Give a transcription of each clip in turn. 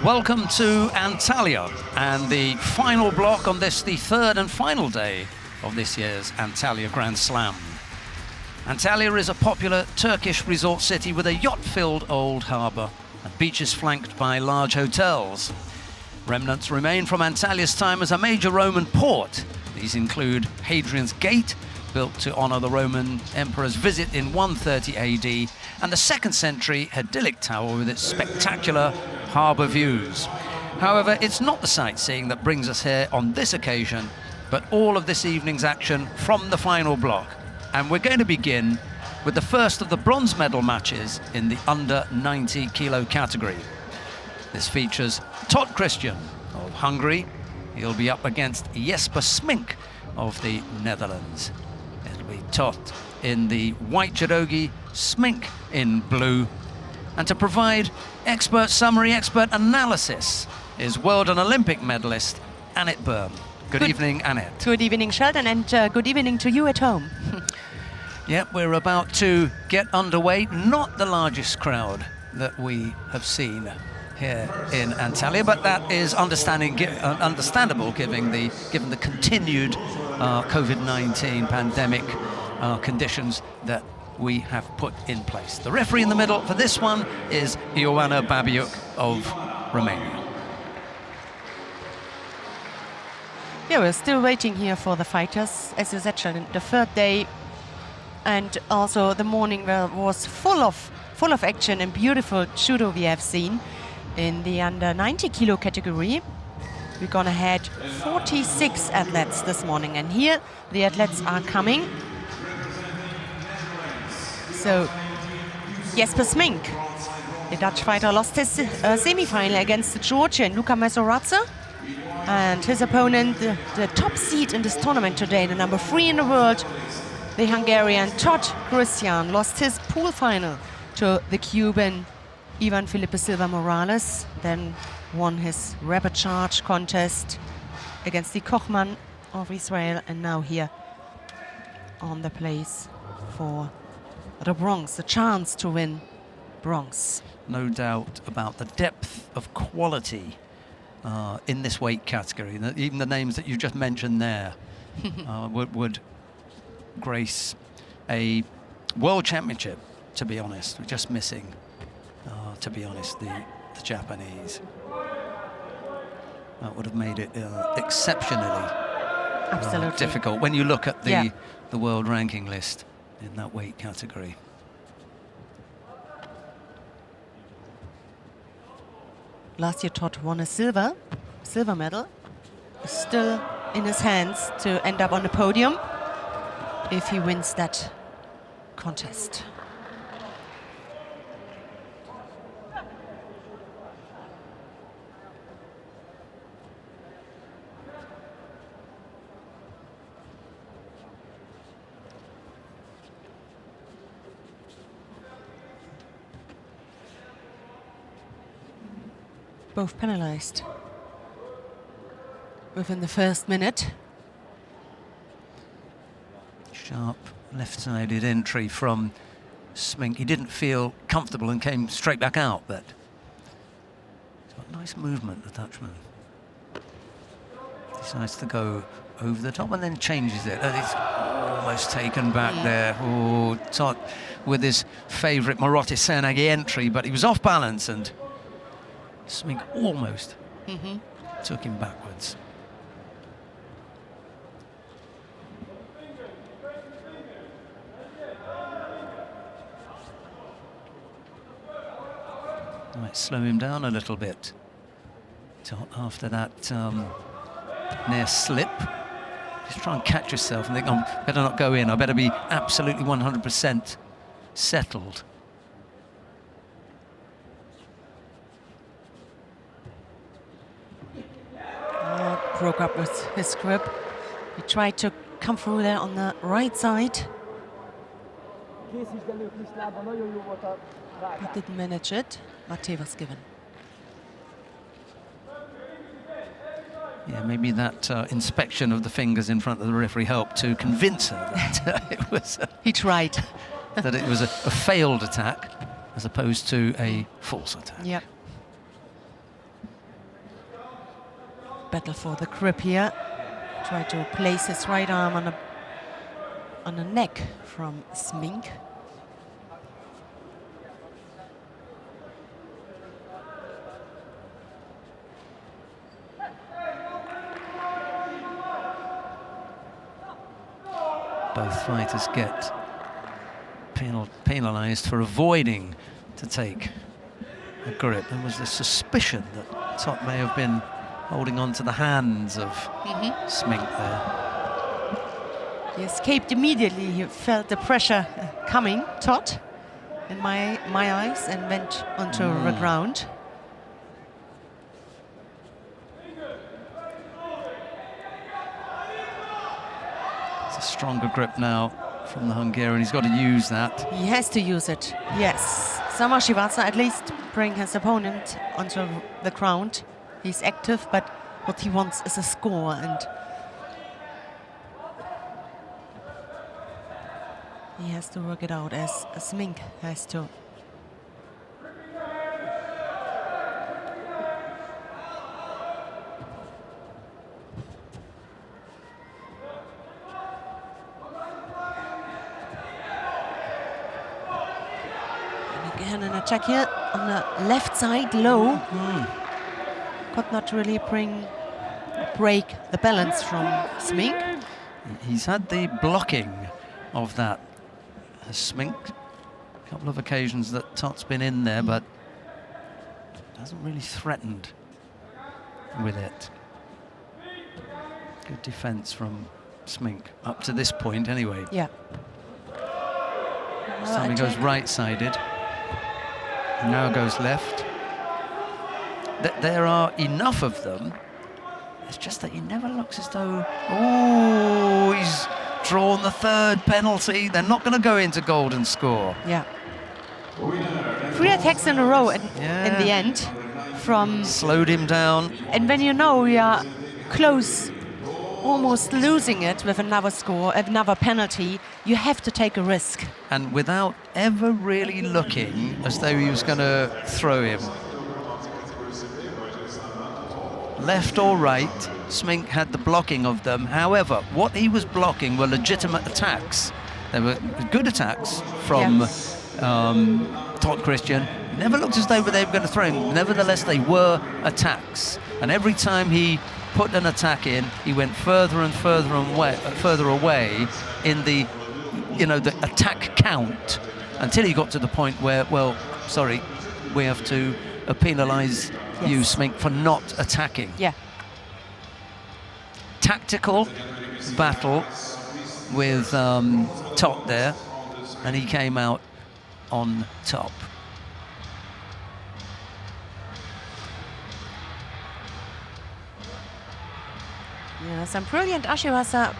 Welcome to Antalya and the final block on this, the third and final day of this year's Antalya Grand Slam. Antalya is a popular Turkish resort city with a yacht-filled old harbour and beaches flanked by large hotels. Remnants remain from Antalya's time as a major Roman port. These include Hadrian's Gate, built to honour the Roman Emperor's visit in 130 AD, and the 2nd century Hedilic Tower with its spectacular harbour views. However, it's not the sightseeing that brings us here on this occasion, but all of this evening's action from the final block. And we're going to begin with the first of the bronze medal matches in the under 90 kilo category. This features Todd Christian of Hungary. He'll be up against Jesper Smink of the Netherlands. It'll be Todd in the white judogi, Smink in blue. And to provide expert summary, expert analysis is world and Olympic medalist Annette Byrne. Good evening, Annette. Good evening, Sheldon, and good evening to you at home. Yep, we're about to get underway. Not the largest crowd that we have seen here in Antalya, but that is understandable given the continued COVID-19 pandemic conditions that we have put in place. The referee in the middle for this one is Ioana Babiuk of Romania. Yeah, we're still waiting here for the fighters. As you said, Sheldon, the third day, and also the morning was full of action and beautiful judo we have seen in the under 90 kilo category. We're gonna had 46 athletes this morning, and here the athletes are coming. So Jesper Smink, the Dutch fighter, lost his semi-final against the Georgian Luka Mesoradze, and his opponent, the top seed in this tournament today, the number 3 in the world, the Hungarian Todd Christian, lost his pool final to the Cuban Ivan Felipe Silva Morales, then won his rapid charge contest against the Kochman of Israel, and now here on the place for the bronze, the chance to win bronze. No doubt about the depth of quality in this weight category. Even the names that you just mentioned there would grace a world championship, to be honest. We're just missing, to be honest, the Japanese. That would have made it exceptionally difficult when you look at the world ranking list in that weight category. Last year Todd won a silver medal. Still in his hands to end up on the podium if he wins that contest. Both penalized within the first minute. Sharp left-sided entry from Smink. He didn't feel comfortable and came straight back out, but he's got nice movement, the Dutchman. Decides to go over the top and then changes it. And it's almost taken back there. Oh, Todd with his favourite Morote Senagi entry, but he was off balance and Smink almost took him backwards. Might slow him down a little bit after that near slip. Just try and catch yourself and think, oh, better not go in. I better be absolutely 100% settled. Broke up with his grip. He tried to come through there on the right side, but didn't manage it. Mate was given. Yeah, maybe that inspection of the fingers in front of the referee helped to convince her that it was. He tried. That it was a failed attack as opposed to a false attack. Yep. battle for the grip here. Try to place his right arm on the neck from Smink. Both fighters get penalized for avoiding to take a grip. There was this suspicion that Tot may have been holding on to the hands of Smink there. He escaped immediately. He felt the pressure coming, Tot, in my eyes, and went onto the ground. It's a stronger grip now from the Hungarian. He's got to use that. He has to use it, yes. Samashivasa at least bring his opponent onto the ground. He's active, but what he wants is a score, and he has to work it out as Smink has to. And again an attack here on the left side, low. Could not really break the balance from Smink. He's had the blocking of that. Smink, a couple of occasions that Tot's been in there, but hasn't really threatened with it. Good defense from Smink, up to this point anyway. Yeah. This time he goes right-sided. Now goes left. There are enough of them. It's just that he never looks as though... Oh, he's drawn the third penalty. They're not going to go into golden score. Yeah. 3 attacks in a row in the end from... Slowed him down. And when you know you are close, almost losing it with another score, another penalty, you have to take a risk. And without ever really looking as though he was going to throw him. Left or right, Smink had the blocking of them. However, what he was blocking were legitimate attacks. They were good attacks from Tot Christian. Never looked as though they were going to throw him. Nevertheless, they were attacks. And every time he put an attack in, he went further and further away in the, the attack count, until he got to the point where, well, sorry, we have to penalise you, Smink, for not attacking. Yeah. Tactical battle with Tot there, and he came out on top. Yeah, some brilliant Ashiwasa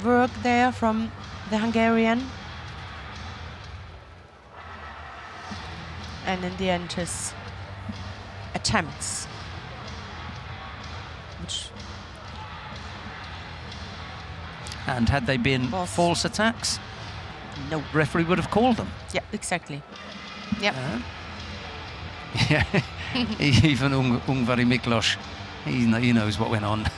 work there from the Hungarian. And in the end, his attempts, which... And had they been false attacks, no referee would have called them. Yeah, exactly. Yep. Yeah. Even Ungvari Miklos, he knows what went on.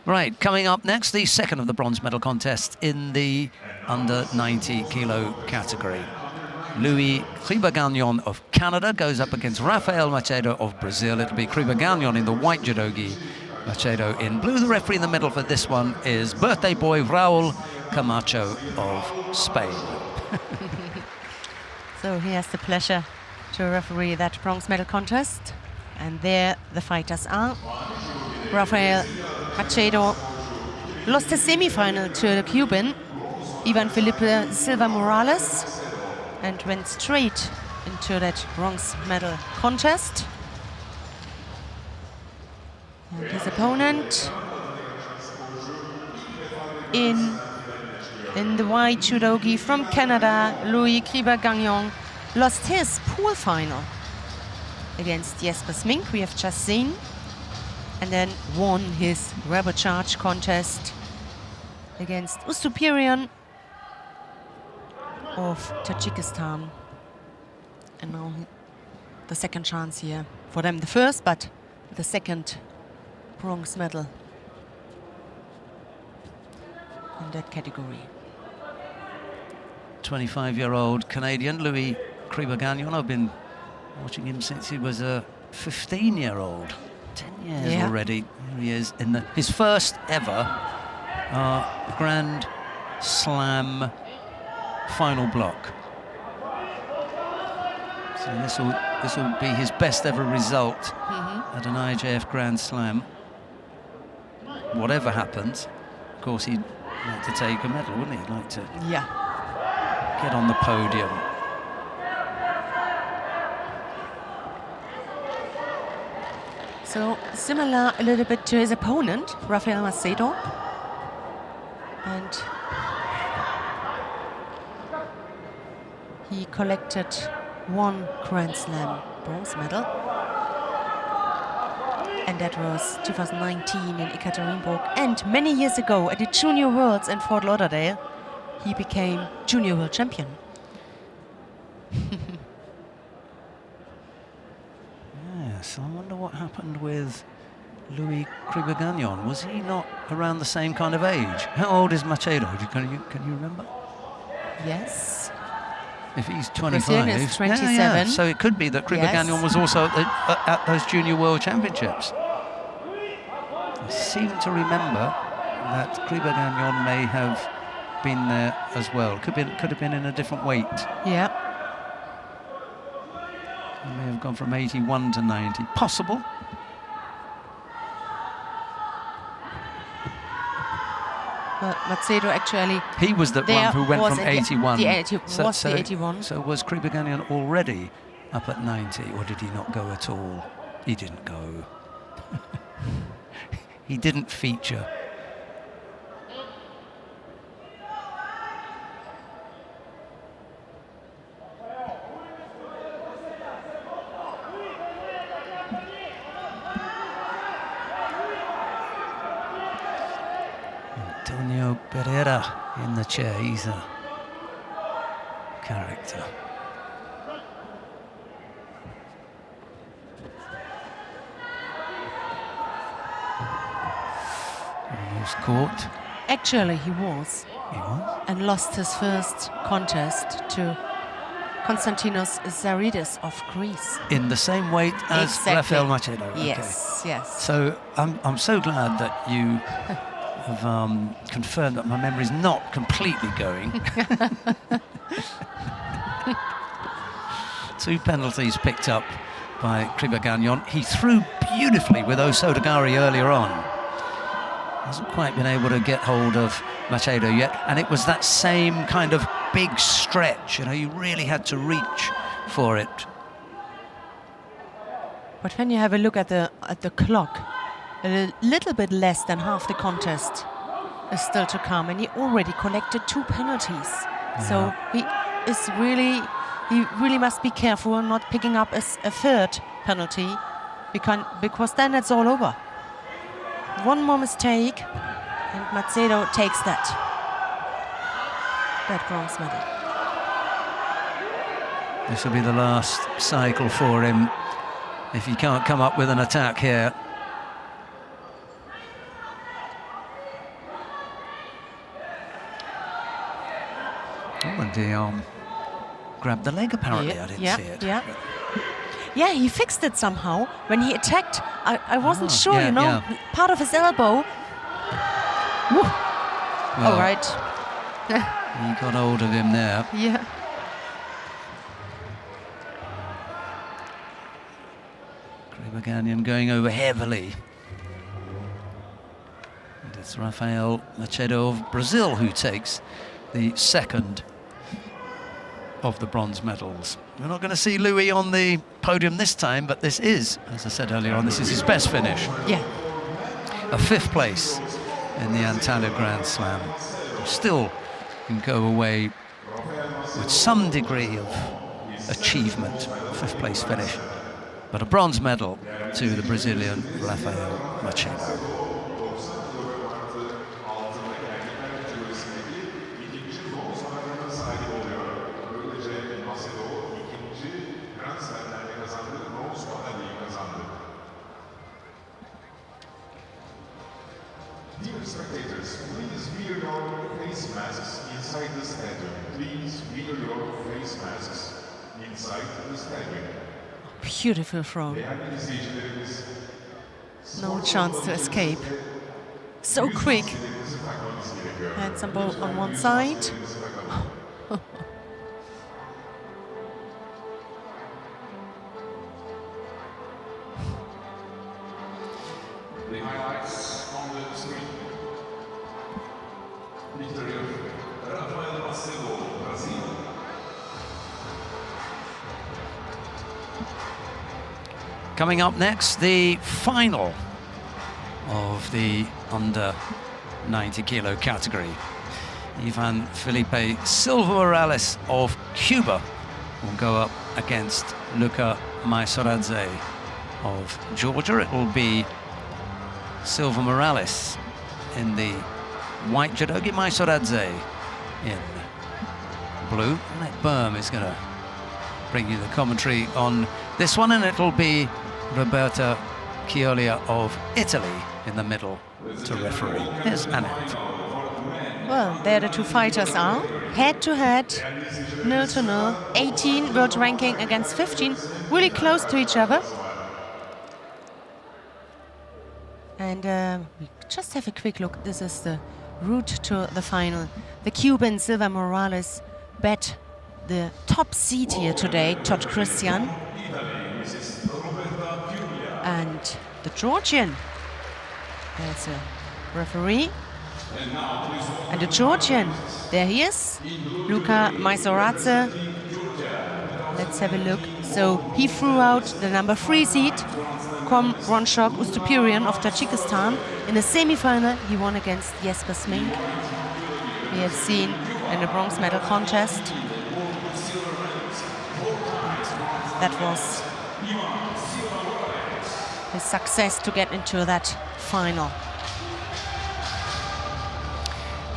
Right, coming up next, the second of the bronze medal contest in the under 90 kilo category. Louis Cribaganyon of Canada goes up against Rafael Machado of Brazil. It'll be Cribaganyon in the white judogi, Machado in blue. The referee in the middle for this one is birthday boy Raul Camacho of Spain. So he has the pleasure to referee that bronze medal contest. And there the fighters are. Rafael Machado lost his semi-final to the Cuban, Ivan Felipe Silva Morales, and went straight into that bronze medal contest. And his opponent in the white judogi from Canada, Louis Cribaganyon, lost his pool final against Jesper Smink, we have just seen, and then won his rubber charge contest against Ustupirian of Tajikistan. And now the second chance here for them, the first, but the second bronze medal in that category. 25-year-old Canadian, Louis Cribaganyon. I've been watching him since he was a 15-year-old. 10 years already. Here he is in his first ever Grand Slam final block. So this will be his best ever result at an IJF Grand Slam. Whatever happens, of course, he'd like to take a medal, wouldn't he? He'd like to get on the podium. So similar a little bit to his opponent, Rafael Machado. And he collected 1 Grand Slam bronze medal. And that was 2019 in Ekaterinburg. And many years ago at the Junior Worlds in Fort Lauderdale, he became Junior World Champion. Yes, I wonder what happened with Louis Cribaganyon. Was he not around the same kind of age? How old is Machado? Can you remember? Yes. If he's 25, Brazilian is 27. Yeah. So it could be that Cribaganyon was also at those Junior World Championships. I seem to remember that Cribaganyon may have been there as well. Could have been in a different weight. Yeah. He may have gone from 81 to 90. Possible. But Machado actually... He was the one who went from 81. The 81. So was Cribaganyon already up at 90, or did he not go at all? He didn't go. He didn't feature. Antonio Pereira in the chair. He's a character. Almost caught. Actually, he was. He was? And lost his first contest to Konstantinos Zaridis of Greece. In the same weight as Rafael Machado. Yes, okay. yes. So I'm so glad that you have confirmed that my memory is not completely going. 2 penalties picked up by Cribaganyon. He threw beautifully with Osodagari earlier on. Hasn't quite been able to get hold of Machado yet, and it was that same kind of big stretch. You know, you really had to reach for it. But when you have a look at the clock, a little bit less than half the contest is still to come, and he already collected 2 penalties. Yeah. So he really must be careful not picking up a 3rd penalty, because then it's all over. One more mistake, and Machado takes that bronze medal. This will be the last cycle for him if he can't come up with an attack here. Oh, and he grabbed the leg apparently. I didn't see it. Yeah, he fixed it somehow. When he attacked, I wasn't sure, you know, part of his elbow. Well, all right. He got hold of him there. Yeah. Cribaganyon going over heavily. And it's Rafael Machado of Brazil who takes the 2nd of the bronze medals. We're not going to see Louis on the podium this time, but this is, as I said earlier on, this is his best finish. Yeah. A 5th place in the Antalya Grand Slam. Still can go away with some degree of achievement, 5th place finish. But a bronze medal to the Brazilian Rafael Machado. Beautiful throw. No chance to escape. So quick. Handsome ball on one side. The highlights on the screen. Victory of Rafael, Brazil. Coming up next, the final of the under 90 kilo category. Ivan Felipe Silva Morales of Cuba will go up against Luka Maisoradze of Georgia. It will be Silva Morales in the white judogi, Maisoradze in blue. Annette Berm is going to bring you the commentary on this one, and it'll be Roberta Chiolia of Italy in the middle to referee. Here's Annette. Well, there the two fighters are head-to-head, 0-0, 18 world ranking against 15, really close to each other. And we just have a quick look. This is the route to the final. The Cuban Silva Morales bet the top seed here today, Todd Christian. And the Georgian, there's a referee. And the Georgian, there he is, Luka Maisoradze. Let's have a look. So he threw out the number 3 seed, Komronchok Ustupirian of Tajikistan. In the semi-final, he won against Jesper Smink. We have seen in the bronze medal contest. And that was his success to get into that final.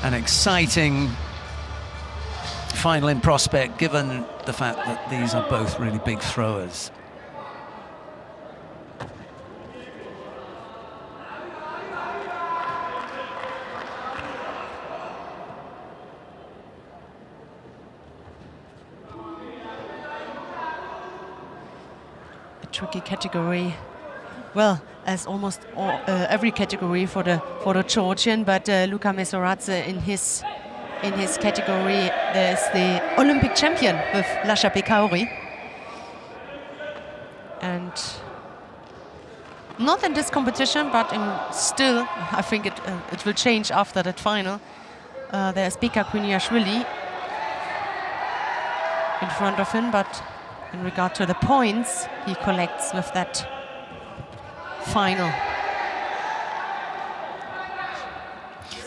An exciting final in prospect, given the fact that these are both really big throwers. A tricky category. Well, as almost every category for the Georgian, but Luka Maisoradze in his category, there's the Olympic champion with Lasha Bekauri, and not in this competition, but still, I think it will change after that final. There's Beka Kuniashvili in front of him, but in regard to the points he collects with that final.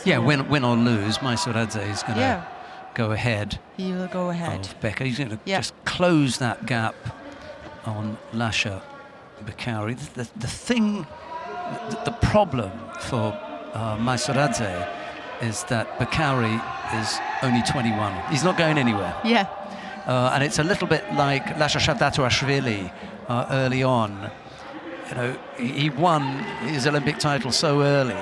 Yeah, win or lose, Maisoradze is going to go ahead. He will go ahead. Of Beka. He's going to just close that gap on Lasha Bekauri. The problem for Maisoradze is that Bekauri is only 21. He's not going anywhere. Yeah. And it's a little bit like Lasha Shavdatuashvili early on. You know, he won his Olympic title so early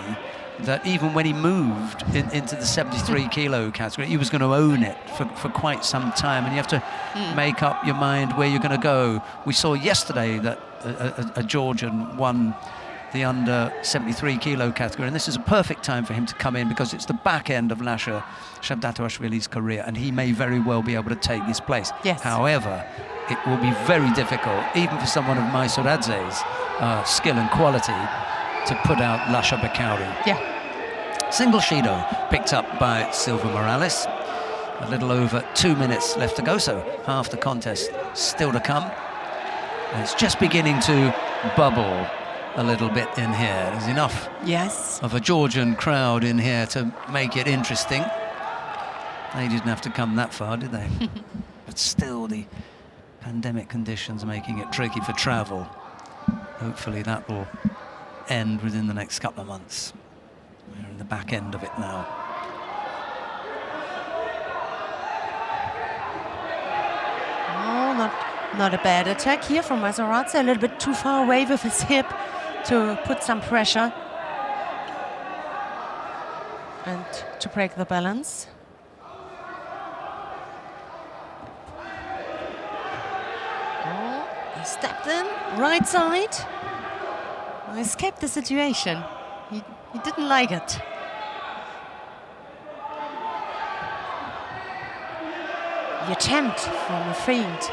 that even when he moved into the 73 kilo category, he was going to own it for quite some time, and you have to make up your mind where you're going to go. We saw yesterday that a Georgian won the under 73 kilo category, and this is a perfect time for him to come in because it's the back end of Lasha Shavdatuashvili's career, and he may very well be able to take his place. Yes. However, it will be very difficult, even for someone of Maisoradze's skill and quality, to put out Lasha Bekauri. Yeah. Single Shido picked up by Silva Morales. A little over 2 minutes left to go, so half the contest still to come. And it's just beginning to bubble a little bit in here. There's enough of a Georgian crowd in here to make it interesting. They didn't have to come that far, did they? But still, the pandemic conditions are making it tricky for travel. Hopefully that will end within the next couple of months. We're in the back end of it now. Oh, not a bad attack here from Maisoradze. A little bit too far away with his hip to put some pressure and to break the balance. He stepped in, right side. He escaped the situation. He didn't like it. The attempt from a feint,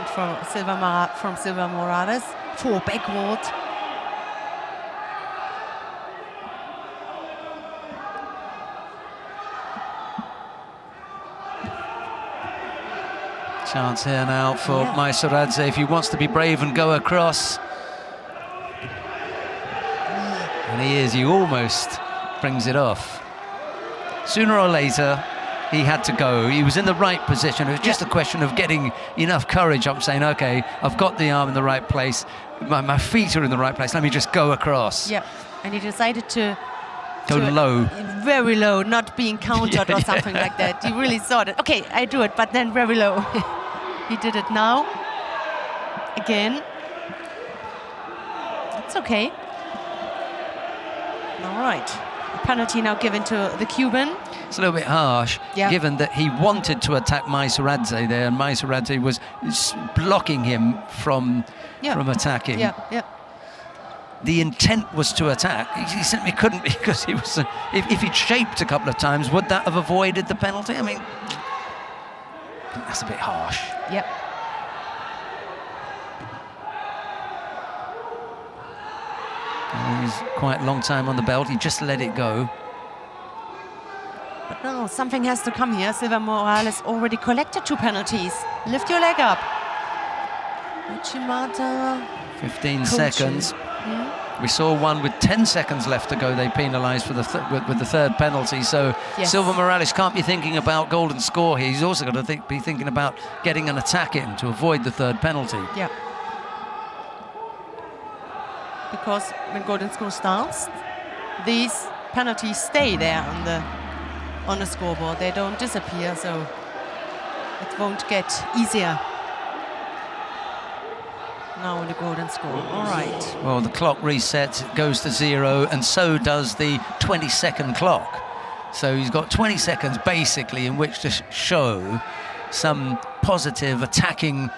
from Silva Morales, for backward. Chance here now for Maisoradze if he wants to be brave and go across. And he almost brings it off. Sooner or later, he had to go. He was in the right position. It was just a question of getting enough courage up, saying, okay, I've got the arm in the right place. My feet are in the right place. Let me just go across. Yeah, and he decided to go low. Very low, not being countered or something like that. He really thought it. Okay, I do it, but then very low. He did it now. Again. It's okay. All right. A penalty now given to the Cuban. It's a little bit harsh, given that he wanted to attack Maisoradze there, and Maisoradze was blocking him from attacking. The intent was to attack. He simply couldn't, because he was. If he'd shaped a couple of times, would that have avoided the penalty? I mean, that's a bit harsh. Yep. He's quite a long time on the belt. He just let it go. But no, something has to come here. Silva Morales already collected 2 penalties. Lift your leg up. Uchimata. 15 seconds. We saw one with 10 seconds left to go. They penalised for with the third penalty. So Silva Morales can't be thinking about golden score here. He's also got to be thinking about getting an attack in to avoid the third penalty. Yeah. Because when golden score starts, these penalties stay there on the scoreboard. They don't disappear, so it won't get easier. Now in the golden score. All right. Well, the clock resets, it goes to 0, and so does the 20-second clock. So he's got 20 seconds basically in which to show some positive attacking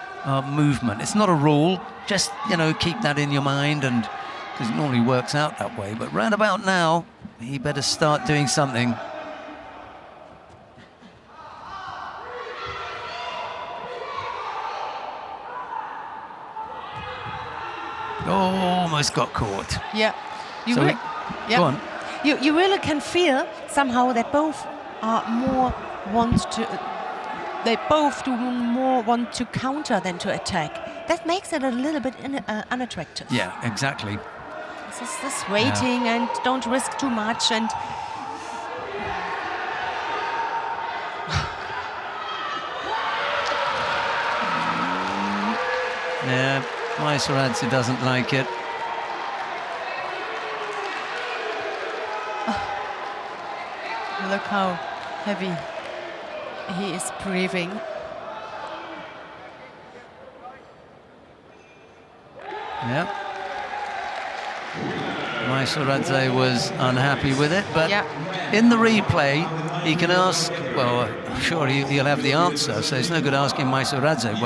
movement. It's not a rule, just, keep that in your mind, and because it normally works out that way. But round about now, he better start doing something. Oh, almost got caught. Yeah. Go on. You really can feel somehow that both are more they both do more want to counter than to attack. That makes it a little bit unattractive. Yeah, exactly. This waiting and don't risk too much, and yeah, Maisoradze doesn't like it. Look how heavy he is breathing. Yeah. Maisoradze was unhappy with it, but in the replay, he can ask, well, I'm sure he'll have the answer, so it's no good asking Maisoradze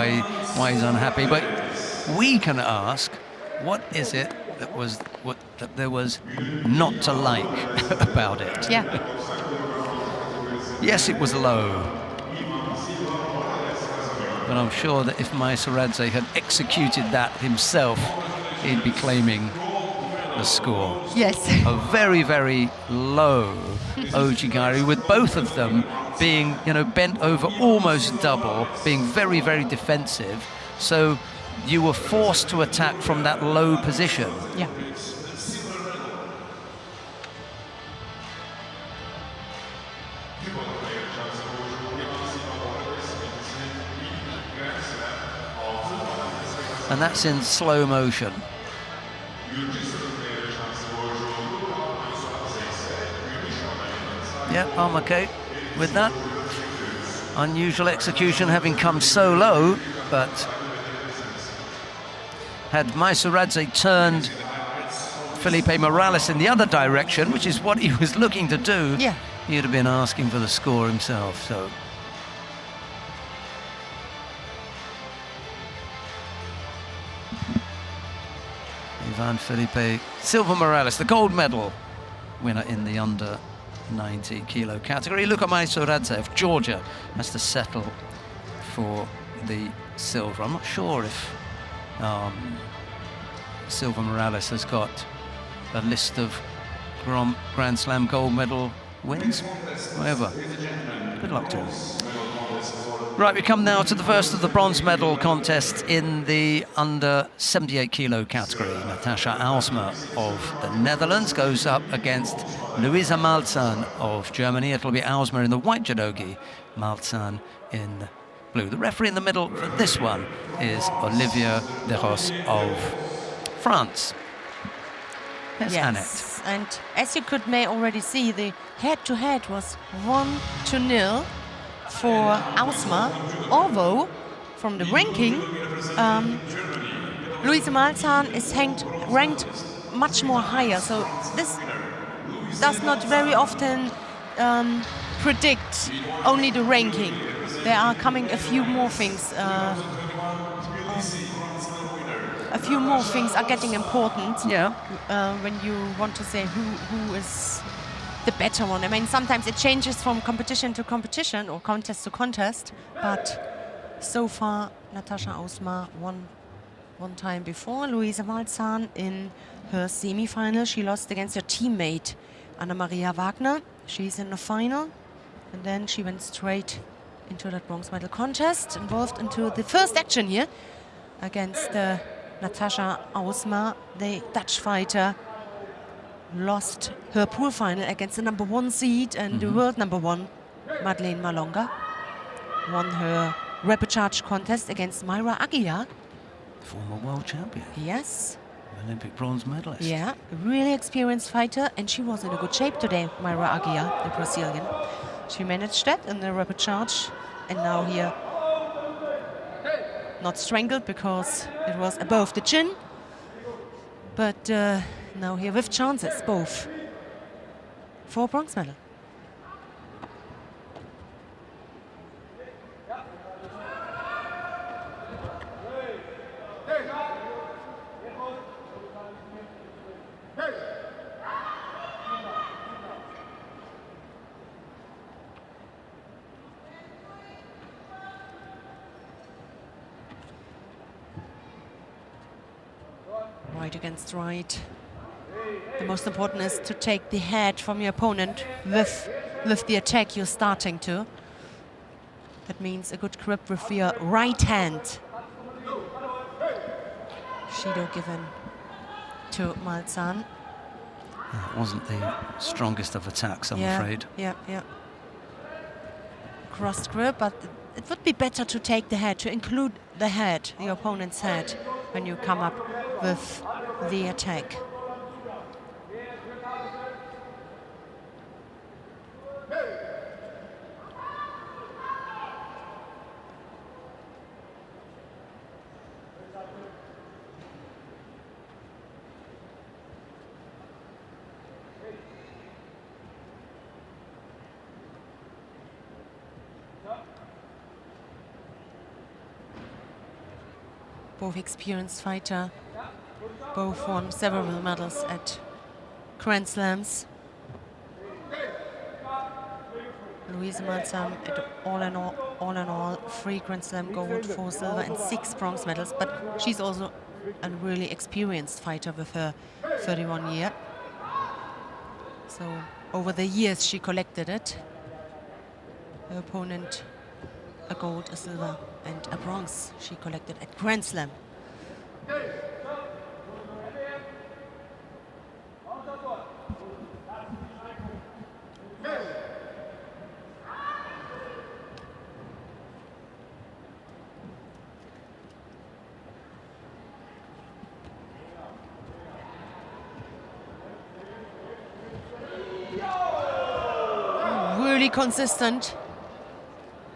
why he's unhappy, but we can ask, what is it that there was not to like about it? Yeah. Yes, it was low, but I'm sure that if Maisoradze had executed that himself, he'd be claiming the score. Yes. A very, very low ojigari, with both of them being, bent over almost double, being very, very defensive. So you were forced to attack from that low position. Yeah. And that's in slow motion. Yeah, I'm okay with that. Unusual execution having come so low, but had Maisoradze turned Felipe Morales in the other direction, which is what he was looking to do, he'd have been asking for the score himself. So Ivan Felipe Silva Morales, the gold medal winner in the under 90 kilo category. Luka Maisoradze of Georgia has to settle for the silver. I'm not sure if Silva Morales has got a list of Grand Slam gold medal wins. However, good luck to him. Right, we come now to the first of the bronze medal contests in the under 78 kilo category. Natasha Ausma of the Netherlands goes up against Luisa Malzahn of Germany. It'll be Ausma in the white judogi, Malzahn in blue. The referee in the middle for this one is Olivia Deros of France. Here's Yes, and as you may already see, the head-to-head was 1-0 for Ausma, although from the ranking, Luisa Malzahn is ranked much more higher, so this does not very often predict only the ranking. There are coming a few more things. A few more things are getting important. Yeah. When you want to say who is the better one. I mean, sometimes it changes from competition to competition or contest to contest, but so far Natasha Ausma won one time before. Luisa Malzahn in her semi-final, she lost against her teammate Anna Maria Wagner. She's in the final, and then she went straight into that bronze medal contest, involved into the first action here against Natasha Ausma, the Dutch fighter. Lost her pool final against the number 1 seed and the world number 1, Madeleine Marlonga. Won her repechage contest against Mayra Aguiar. Former world champion. Yes. Olympic bronze medalist. Yeah, a really experienced fighter, and she was in a good shape today, Mayra Aguiar, the Brazilian. She managed that in the repechage, and now here, not strangled because it was above the chin, but now here with chances, both, for bronze medal. Right against right. The most important is to take the head from your opponent with the attack you're starting to. That means a good grip with your right hand. Shido given to Malzahn. It wasn't the strongest of attacks, I'm afraid. Yeah. Crossed grip, but it would be better to take the head, to include the head, your opponent's head, when you come up with the attack. Both experienced fighter, both won several medals at Grand Slams. Luisa Malzahn, all in all, 3 Grand Slam gold, 4 silver and 6 bronze medals, but she's also a really experienced fighter with her 31 year. So over the years she collected it. Her opponent, a gold, a silver and a bronze she collected at Grand Slam. Really consistent,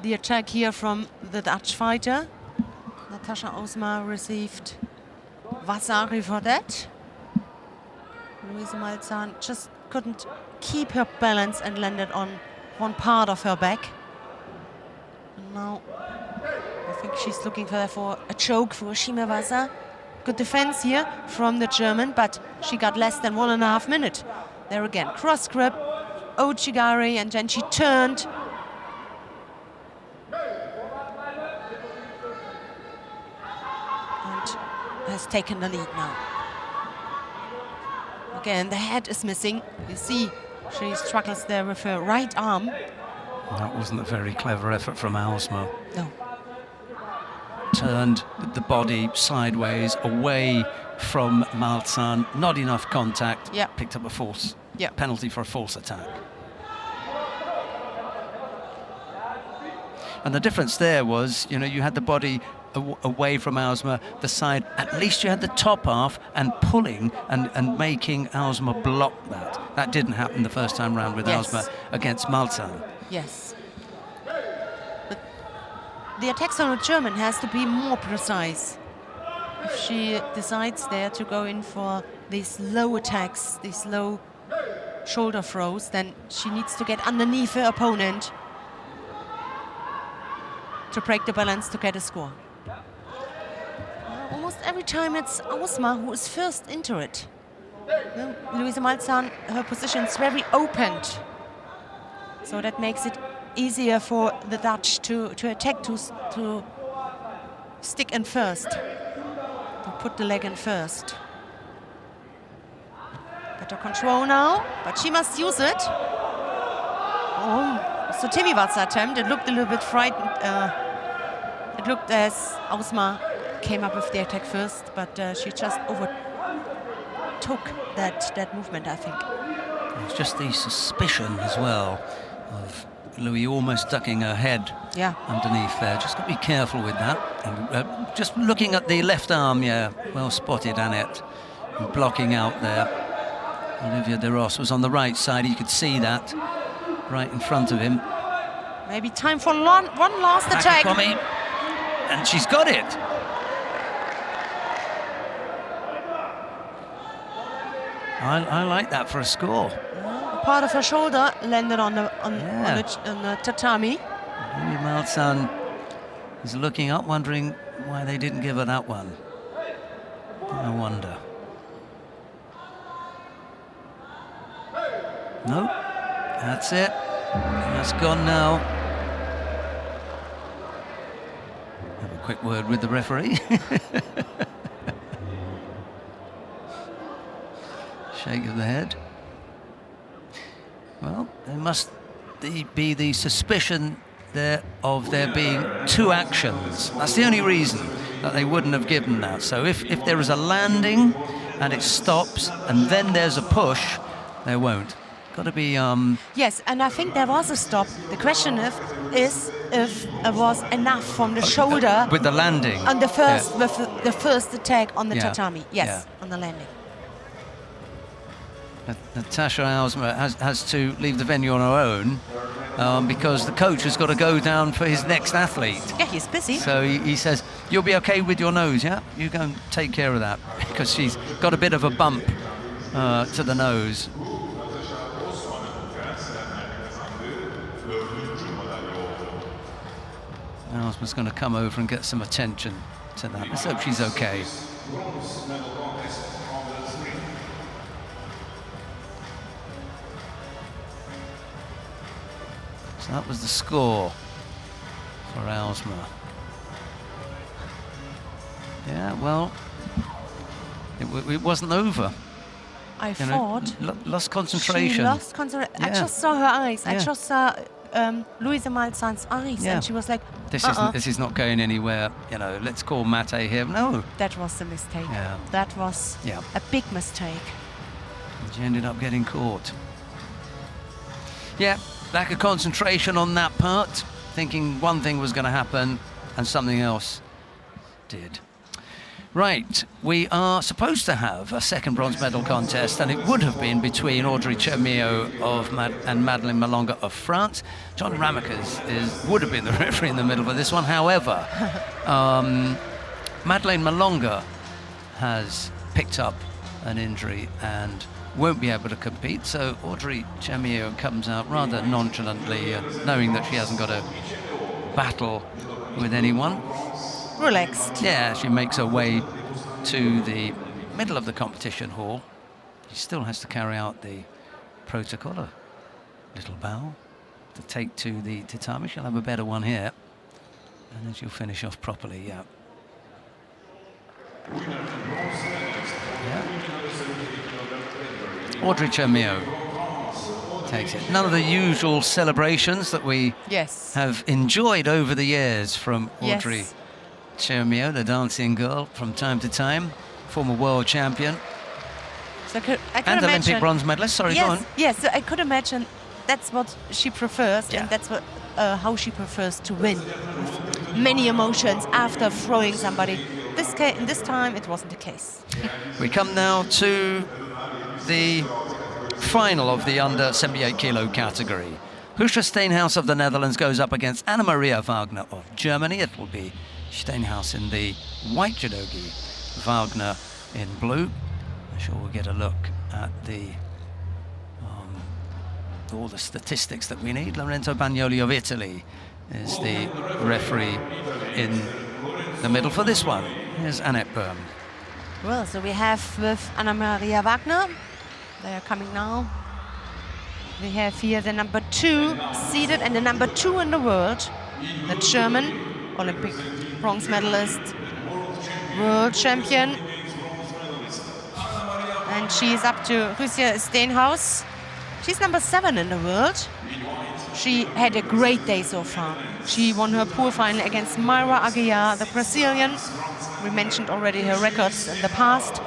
the attack here from the Dutch fighter. Natasha Ausma received Vasari for that. Luisa Malzahn just couldn't keep her balance and landed on one part of her back. And now I think she's looking for a choke for Shimawasa. good defense here from the German, but she got less than 1.5 minutes. There again, cross grip, Ochigari, and then she turned. And has taken the lead now. Again, the head is missing. You see, she struggles there with her right arm. That wasn't a very clever effort from Aalsma. No. Turned the body sideways, away from Malzahn. Not enough contact. Yeah. Picked up a false penalty for a false attack. And the difference there was, you know, you had the body away from Aalsma, the side, at least you had the top half and pulling and making Aalsma block that. That didn't happen the first time round with Aalsma against Malzahn. Yes. But the attacks on the German has to be more precise. If she decides there to go in for these low attacks, these low shoulder throws, then she needs to get underneath her opponent to break the balance to get a score. Almost every time it's Aalsma who is first into it. Luisa Malzahn, her position is very opened. So that makes it easier for the Dutch to attack, to stick in first, to put the leg in first. Better control now, but she must use it. Oh, so Timivat's attempt, it looked a little bit frightened. It looked as Aalsma came up with the attack first, but she just overtook that movement, I think. It's just the suspicion as well of Louis almost ducking her head underneath there. Just got to be careful with that. And just looking at the left arm, well spotted, Annette, blocking out there. Olivia de Ross was on the right side. You could see that right in front of him. Maybe time for one last attack. Takikomi, and she's got it. I like that for a score. Part of her shoulder landed on the tatami. Louis Malzahn is looking up, wondering why they didn't give her that one. I wonder. No, that's it. That's gone now. Have a quick word with the referee. Shake of the head. Well, there must be the suspicion there of there being two actions. That's the only reason that they wouldn't have given that. So if there is a landing and it stops and then there's a push, there won't. Got to be... Yes, and I think there was a stop. The question is if it was enough from the shoulder... with the landing. On the first, with the first attack on the tatami. Yes, on the landing. Natasha Aalsma has to leave the venue on her own because the coach has got to go down for his next athlete. Yeah, he's busy. So he says, you'll be okay with your nose, yeah? You go and take care of that, because she's got a bit of a bump to the nose. Aalsma's going to come over and get some attention to that. Let's hope she's okay. So that was the score for Aalsma. Yeah, well, it wasn't over. I thought... Lost concentration. She lost concentration. I just saw her eyes. I just saw Luisa Malzahn's eyes, and she was like, This is not going anywhere, you know, let's call Mate here. No. That was a mistake. Yeah. That was a big mistake. And she ended up getting caught. Yeah, lack of concentration on that part, thinking one thing was going to happen and something else did. Right, we are supposed to have a second bronze medal contest, and it would have been between Audrey Chermillot and Madeleine Marlonga of France. John Ramekers would have been the referee in the middle for this one. However, Madeleine Marlonga has picked up an injury and won't be able to compete, so Audrey Chermillot comes out rather nonchalantly, knowing that she hasn't got a battle with anyone. Relaxed. Yeah, she makes her way to the middle of the competition hall. He still has to carry out the protocol, a little bow to take to the tatami. She'll have a better one here, and then she'll finish off properly, yeah. Audrey Chermio takes it. None of the usual celebrations that we have enjoyed over the years from Audrey Chermio, the dancing girl, from time to time, former world champion. So I could and Olympic bronze medalist. Sorry, go on. Yes, so I could imagine that's what she prefers, and that's what how she prefers to win. With many emotions after throwing somebody. This time it wasn't the case. We come now to the final of the under 78 kilo category. Husha Steenhuis of the Netherlands goes up against Anna-Maria Wagner of Germany. It will be Steenhuis in the white judogi, Wagner in blue. I'm sure we'll get a look at the all the statistics that we need. Lorenzo Bagnoli of Italy is the referee in the middle for this one. Here's Annette Böhm. Well, so we have with Anna-Maria Wagner, they are coming now. We have here the number 2 seeded and the number 2 in the world, the German Olympic bronze medalist, world champion. And she is up to Husha Steenhuis. She's number 7 in the world. She had a great day so far. She won her pool final against Mayra Aguiar, the Brazilian. We mentioned already her records in the past.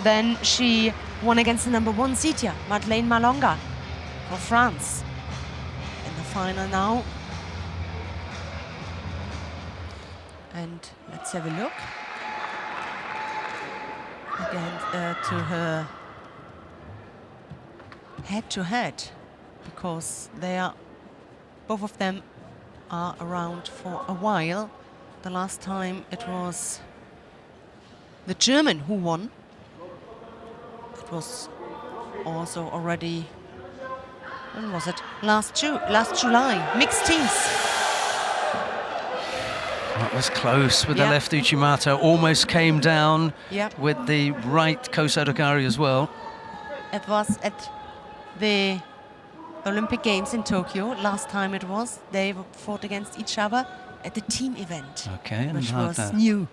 Then she won against the number 1 seed here, Madeleine Marlonga for France. In the final now. And let's have a look. Again, to her head-to-head, because both of them are around for a while. The last time it was the German who won. It was also already, when was it? Last July, mixed teams. That was close with the left Uchimata, almost came down with the right Kosodokari as well. It was at the Olympic Games in Tokyo. Last time it was, they fought against each other at the team event, which was new.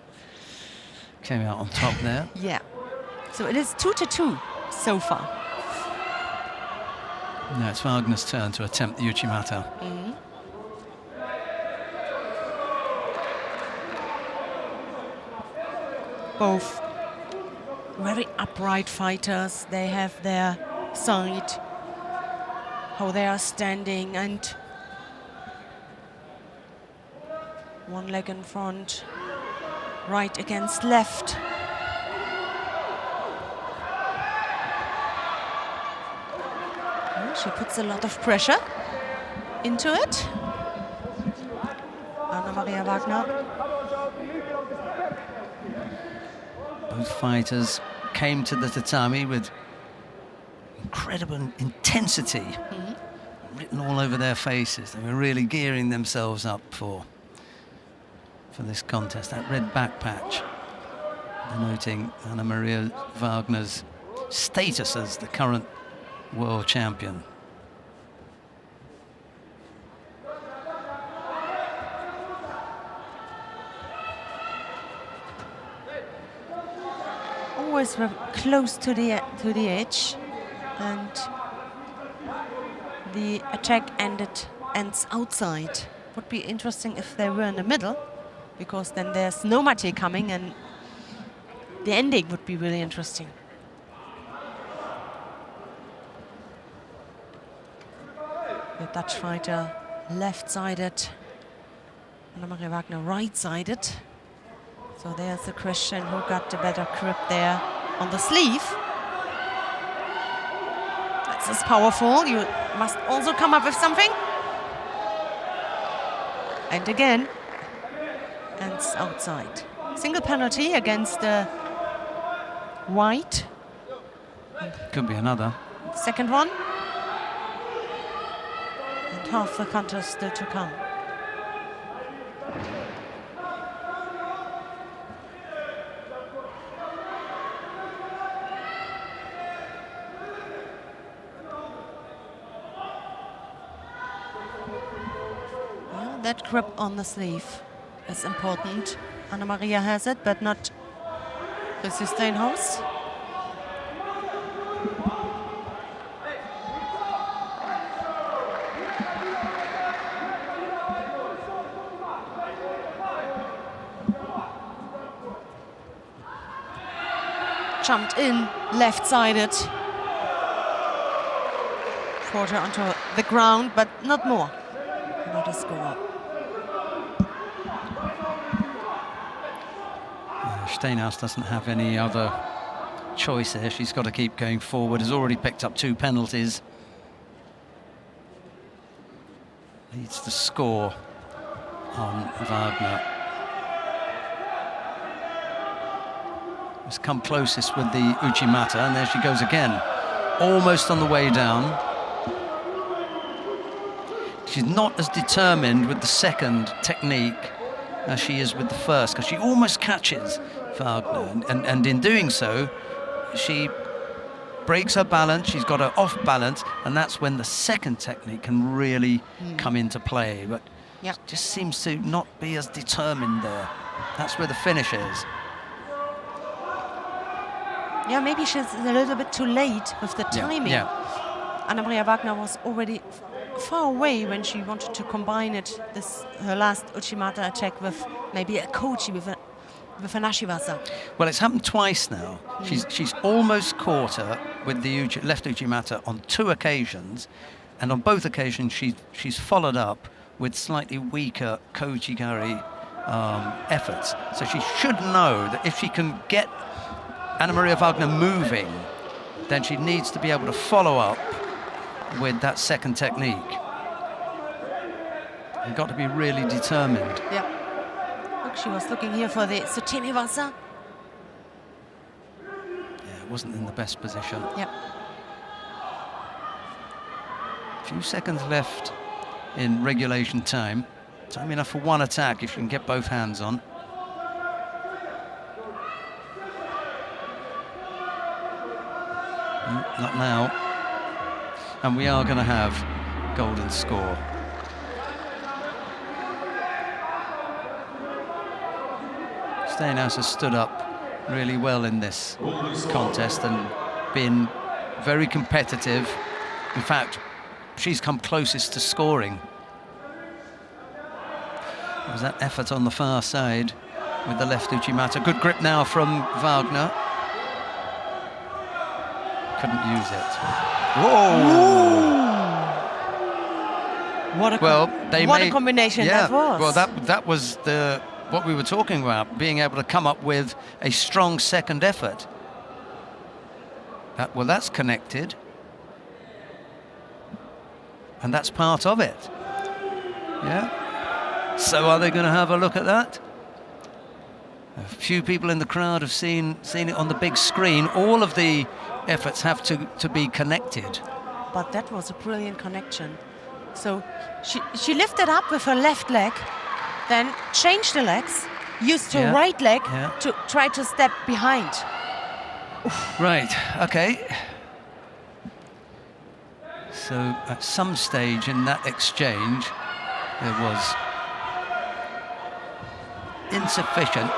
Came out on top there. Yeah. So it is 2-2 so far. Now it's Wagner's turn to attempt the Uchimata. Both very upright fighters. They have their side, how they are standing, and one leg in front, right against left. Well, she puts a lot of pressure into it. Anna-Maria Wagner. Both fighters came to the tatami with incredible intensity written all over their faces. They were really gearing themselves up for this contest. That red back patch denoting Anna-Maria Wagner's status as the current world champion. Always were close to the edge, and the attack ends outside. Would be interesting if they were in the middle, because then there's no mate coming, and the ending would be really interesting. The Dutch fighter left-sided, Anna-Maria Wagner right-sided. So there's the question, who got the better grip there on the sleeve. That's as powerful. You must also come up with something. And again, ends outside. Single penalty against the white. Could be another. Second one. And half the contest still to come. that grip on the sleeve is important. Anna Maria has it, but not Francisca in house. Jumped in, left-sided. Brought her onto the ground, but not more. Not a score. Steinhaus doesn't have any other choice here. She's got to keep going forward. Has already picked up 2 penalties. Leads the score on Wagner. Has come closest with the Uchimata, and there she goes again. Almost on the way down. She's not as determined with the second technique as she is with the first, because she almost catches Wagner, and in doing so, she breaks her balance, she's got her off balance, and that's when the second technique can really come into play. But yep. Just seems to not be as determined there. That's where the finish is. Yeah, maybe she's a little bit too late with the timing. Yeah. Anna Maria Wagner was already far away when she wanted to combine it, her last Uchimata attack, with maybe a kochi, with an ashiwaza. Well, it's happened twice now. She's almost caught her with the left Uchimata on 2 occasions, and on both occasions she's followed up with slightly weaker kochi-gari efforts. So she should know that if she can get Anna Maria Wagner moving, then she needs to be able to follow up with that second technique. You've got to be really determined. Yeah. Look, she was looking here for the Sutemi-waza. Yeah, it wasn't in the best position. Yeah. A few seconds left in regulation time. Time enough for 1 attack if you can get both hands on. Not now. And we are going to have golden score. Steinhaus has stood up really well in this contest and been very competitive. In fact, she's come closest to scoring. There was that effort on the far side with the left Uchimata. Good grip now from Wagner. Couldn't use it. Whoa! What a combination that was. Well, that was what we were talking about, being able to come up with a strong second effort. That's connected. And that's part of it. Yeah. So are they going to have a look at that? A few people in the crowd have seen it on the big screen. All of the efforts have to be connected. But that was a brilliant connection. So she lifted up with her left leg, then changed the legs, used her right leg to try to step behind. Right, okay. So at some stage in that exchange, there was insufficient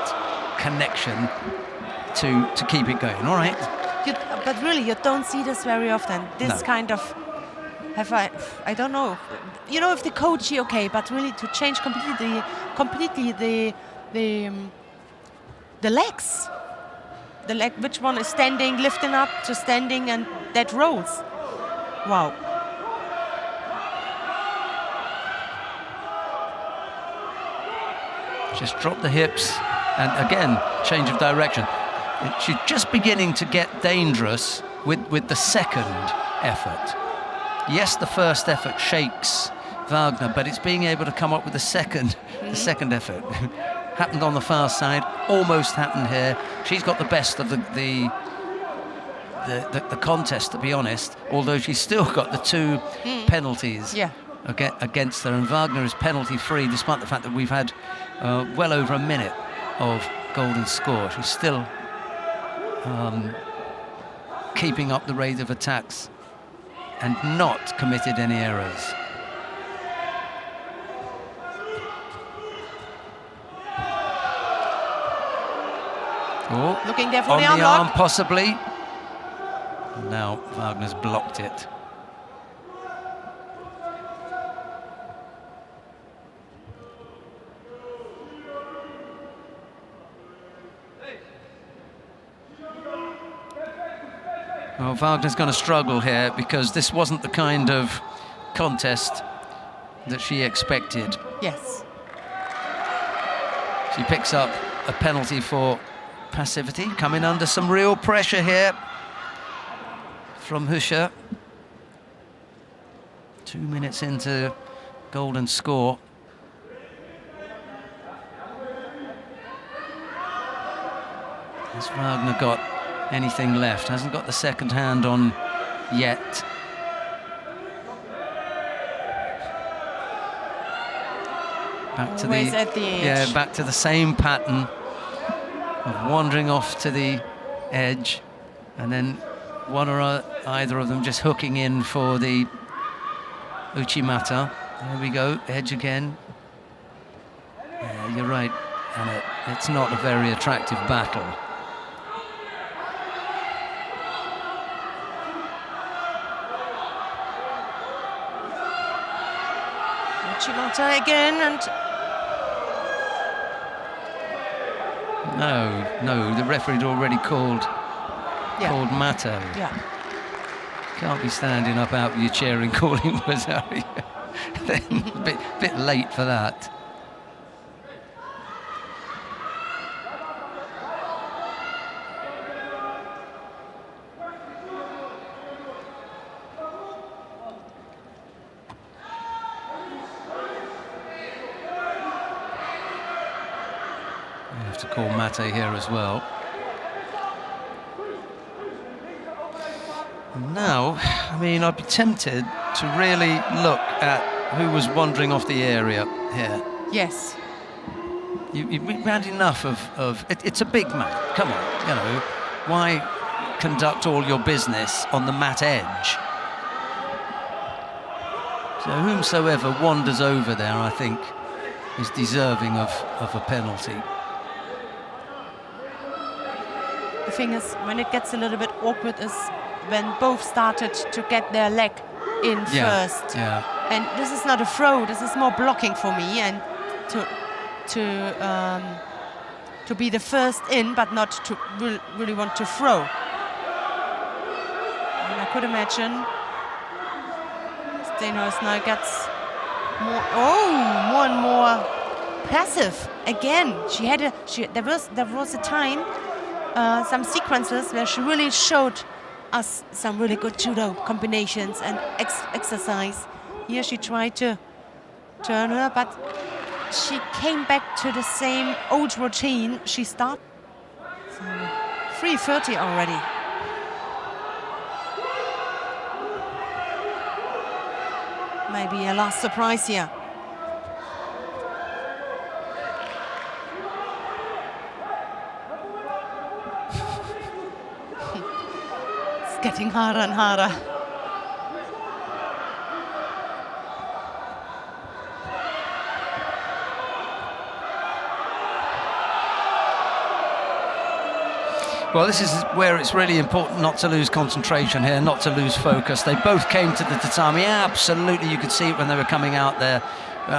connection to keep it going. All right. But really, you don't see this very often. This kind of, I don't know. You know, if the coach, okay, but really to change completely the legs. The leg, which one is standing, lifting up to standing, and that rolls. Wow. Just drop the hips, and again, change of direction. She's just beginning to get dangerous with the second effort. Yes, the first effort shakes Wagner, but it's being able to come up with the second effort. Happened on the far side, almost happened here. She's got the best of the contest, to be honest, although she's still got the 2 penalties against her, and Wagner is penalty-free, despite the fact that we've had well over a minute of golden score. She's still keeping up the rate of attacks and not committed any errors. Oh, Looking there for on the the arm arm, lock. possibly. Now Wagner's blocked it. Well, Wagner's going to struggle here because this wasn't the kind of contest that she expected. Yes. She picks up a penalty for passivity, coming under some real pressure here from Huscher. 2 minutes into golden score. Has Wagner got anything left? Hasn't got the second hand on yet. Back to Always at the edge. back to the same pattern of wandering off to the edge, and then one or either of them just hooking in for the Uchimata. There we go, edge again. Yeah, you're right, Anna. It's not a very attractive battle. Uchimata again, and No, the referee had already called Mato. Yeah. Can't be standing up out of your chair and calling Wazari. Then bit late for that. To call Mate here as well. And now, I mean, I'd be tempted to really look at who was wandering off the area here. Yes. You've had enough of it's a big mat. Come on, you know, why conduct all your business on the mat edge? So whomsoever wanders over there, I think, is deserving of a penalty. The thing is, when it gets a little bit awkward is when both started to get their leg in first. Yeah. And this is not a throw, this is more blocking for me, and to be the first in, but not to really want to throw. And I could imagine Stenhouse now gets more and more passive again. There was a time. Some sequences where she really showed us some really good judo combinations and exercise. Here she tried to turn her, but she came back to the same old routine she started. So 3:30 already. Maybe a last surprise here. Getting harder and harder. Well, this is where it's really important not to lose concentration here, not to lose focus. They both came to the tatami. Absolutely, you could see it when they were coming out there.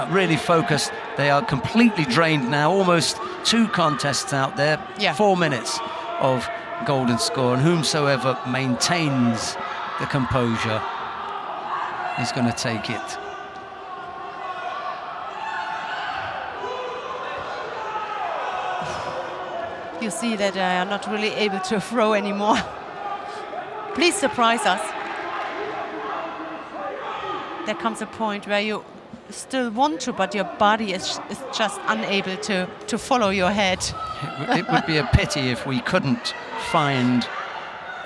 Really focused. They are completely drained now. Almost 2 contests out there. Yeah. 4 minutes of golden score, and whomsoever maintains the composure is going to take it. You see that I am not really able to throw anymore. Please surprise us. There comes a point where you still want to, but your body is just unable to follow your head. It would be a pity if we couldn't find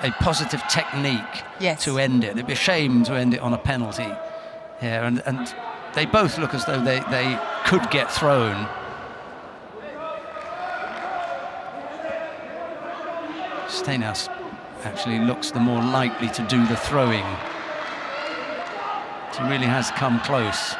a positive technique to end it. It'd be a shame to end it on a penalty here. And they both look as though they could get thrown. Stenhouse actually looks the more likely to do the throwing. She really has come close.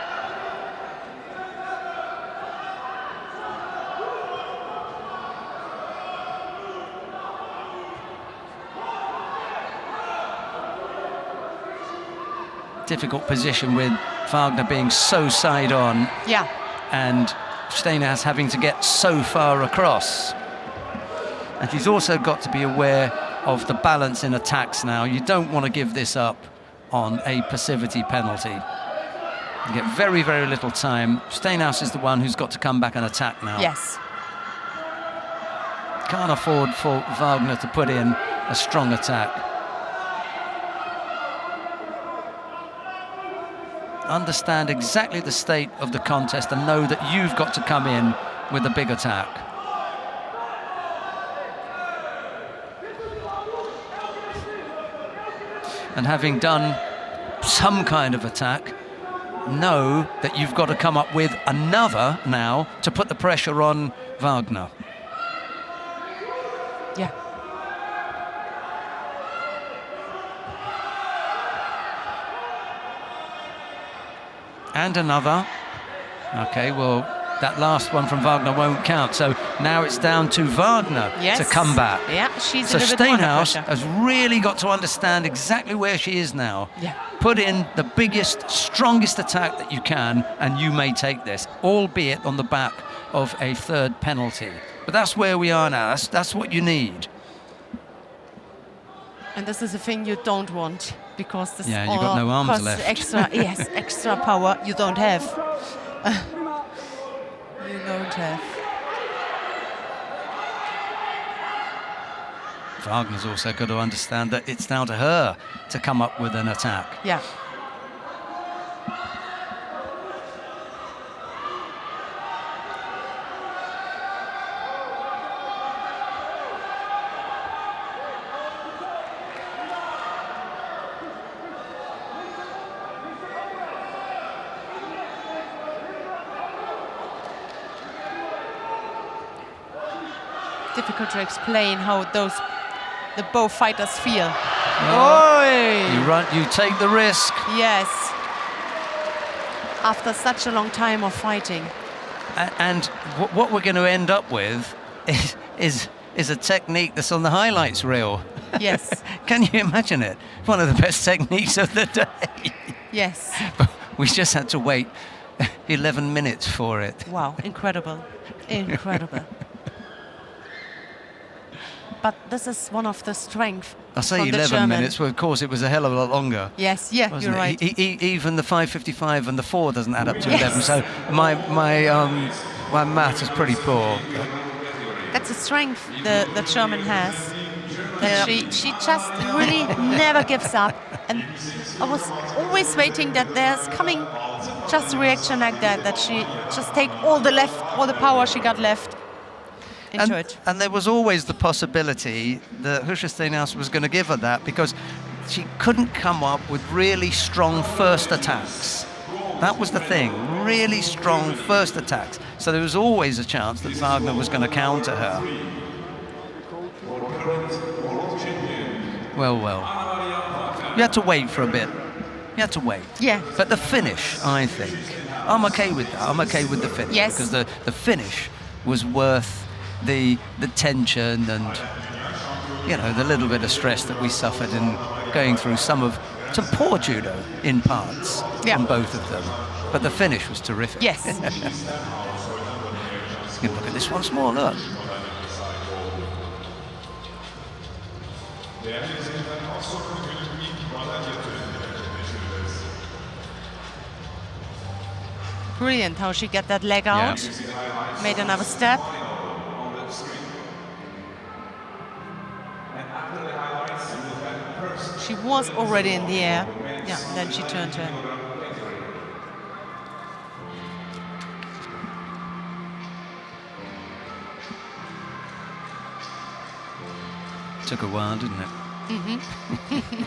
difficult position with Wagner being so side on. Yeah. And Steenhuis having to get so far across. And she's also got to be aware of the balance in attacks now. You don't want to give this up on a passivity penalty. You get very, very little time. Steenhuis is the one who's got to come back and attack now. Yes. Can't afford for Wagner to put in a strong attack. Understand exactly the state of the contest and know that you've got to come in with a big attack. And having done some kind of attack, know that you've got to come up with another now to put the pressure on Wagner. Yeah. And another. Okay, well, that last one from Wagner won't count. So now it's down to Wagner to come back. Yeah, she's so a little bit under Steenhuis pressure. has really got to understand exactly where she is now. Yeah. Put in the biggest, strongest attack that you can, and you may take this, albeit on the back of a third penalty. But that's where we are now. That's what you need. And this is a thing you don't want, because this Yeah, you've got no arms costs left. extra power you don't have. You don't have. Wagner's also got to understand that it's down to her to come up with an attack. Yeah. Difficult to explain how the both fighters feel. Well, you take the risk. Yes. After such a long time of fighting. And what we're going to end up with is a technique that's on the highlights reel. Yes. Can you imagine it? One of the best techniques of the day. Yes. But we just had to wait 11 minutes for it. Wow, incredible. Incredible. But this is one of the strengths. I say 11 minutes, well, of course, it was a hell of a lot longer. Yes, yeah, Wasn't you're it? right. Even the 5:55 and the 4 doesn't add up to Yes. 11. So my math is pretty poor. That's a strength the German has. That she just really never gives up. And I was always waiting that there's coming just a reaction like that she just take all the power she got left into it. And there was always the possibility that Steenhuis was going to give her that, because she couldn't come up with really strong first attacks. That was the thing, really strong first attacks. So there was always a chance that Wagner was going to counter her. Well. You had to wait for a bit. You had to wait. Yeah. But the finish, I think, I'm okay with that. I'm okay with the finish. Yes. Because the finish was worth the tension and, you know, the little bit of stress that we suffered in going through some poor judo in parts from both of them. But the finish was terrific. Yes. You can look at this once more, look. Brilliant how she got that leg out. Made another step. She was already in the air. Yeah, then she turned her. Took a while, didn't it? Mm-hmm.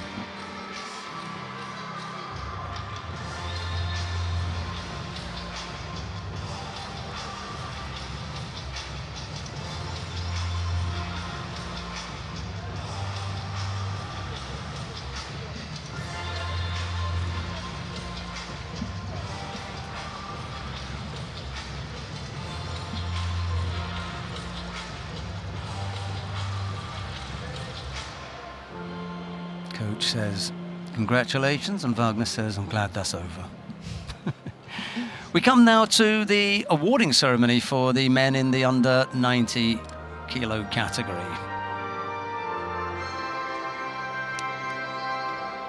Coach says Congratulations, and Wagner says, I'm glad that's over. We come now to the awarding ceremony for the men in the under 90 kilo category.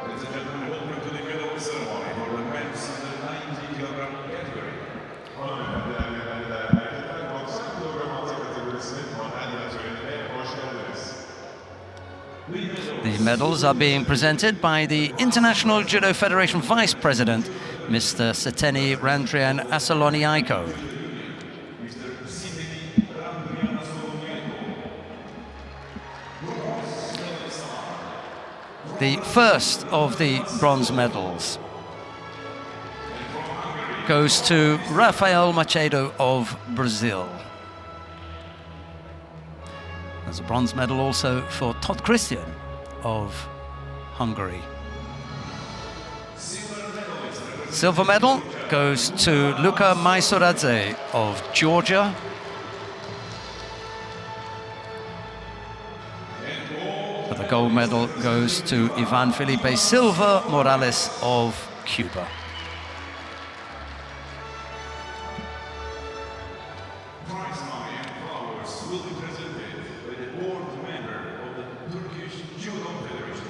Ladies and gentlemen, welcome to the medal ceremony for the men's under 90 kilogram category. The medals are being presented by the International Judo Federation Vice President, Mr. Seteni Randrian Asaloniaiko. The first of the bronze medals goes to Rafael Machado of Brazil. There's a bronze medal also for Todd Christian of Hungary. Silver medal goes to Luka Maisoradze of Georgia. But the gold medal goes to Ivan Felipe Silva Morales of Cuba. Prize money and flowers will be presented by the board member of the Turkish Judo Federation.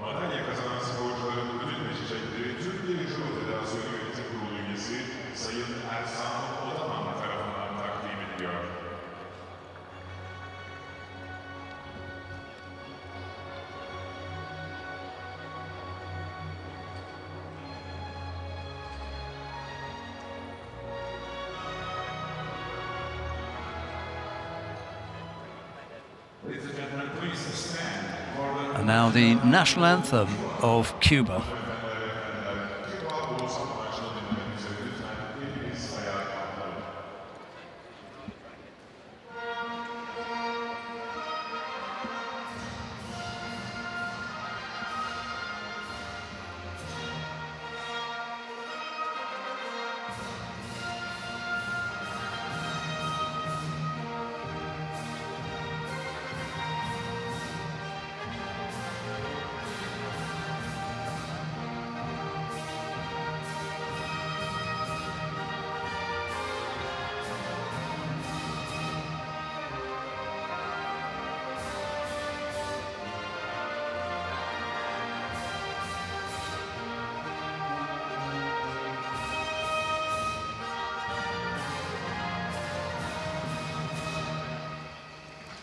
Madalya kazanan sporcuların ödül ve çiçekleri Türkiye Judo Federasyonu Yönetim Kurulu üyesi Sayın Ersan Otaman tarafından takdim ediliyor. Ladies and gentlemen, please stand for the And now the national anthem of Cuba.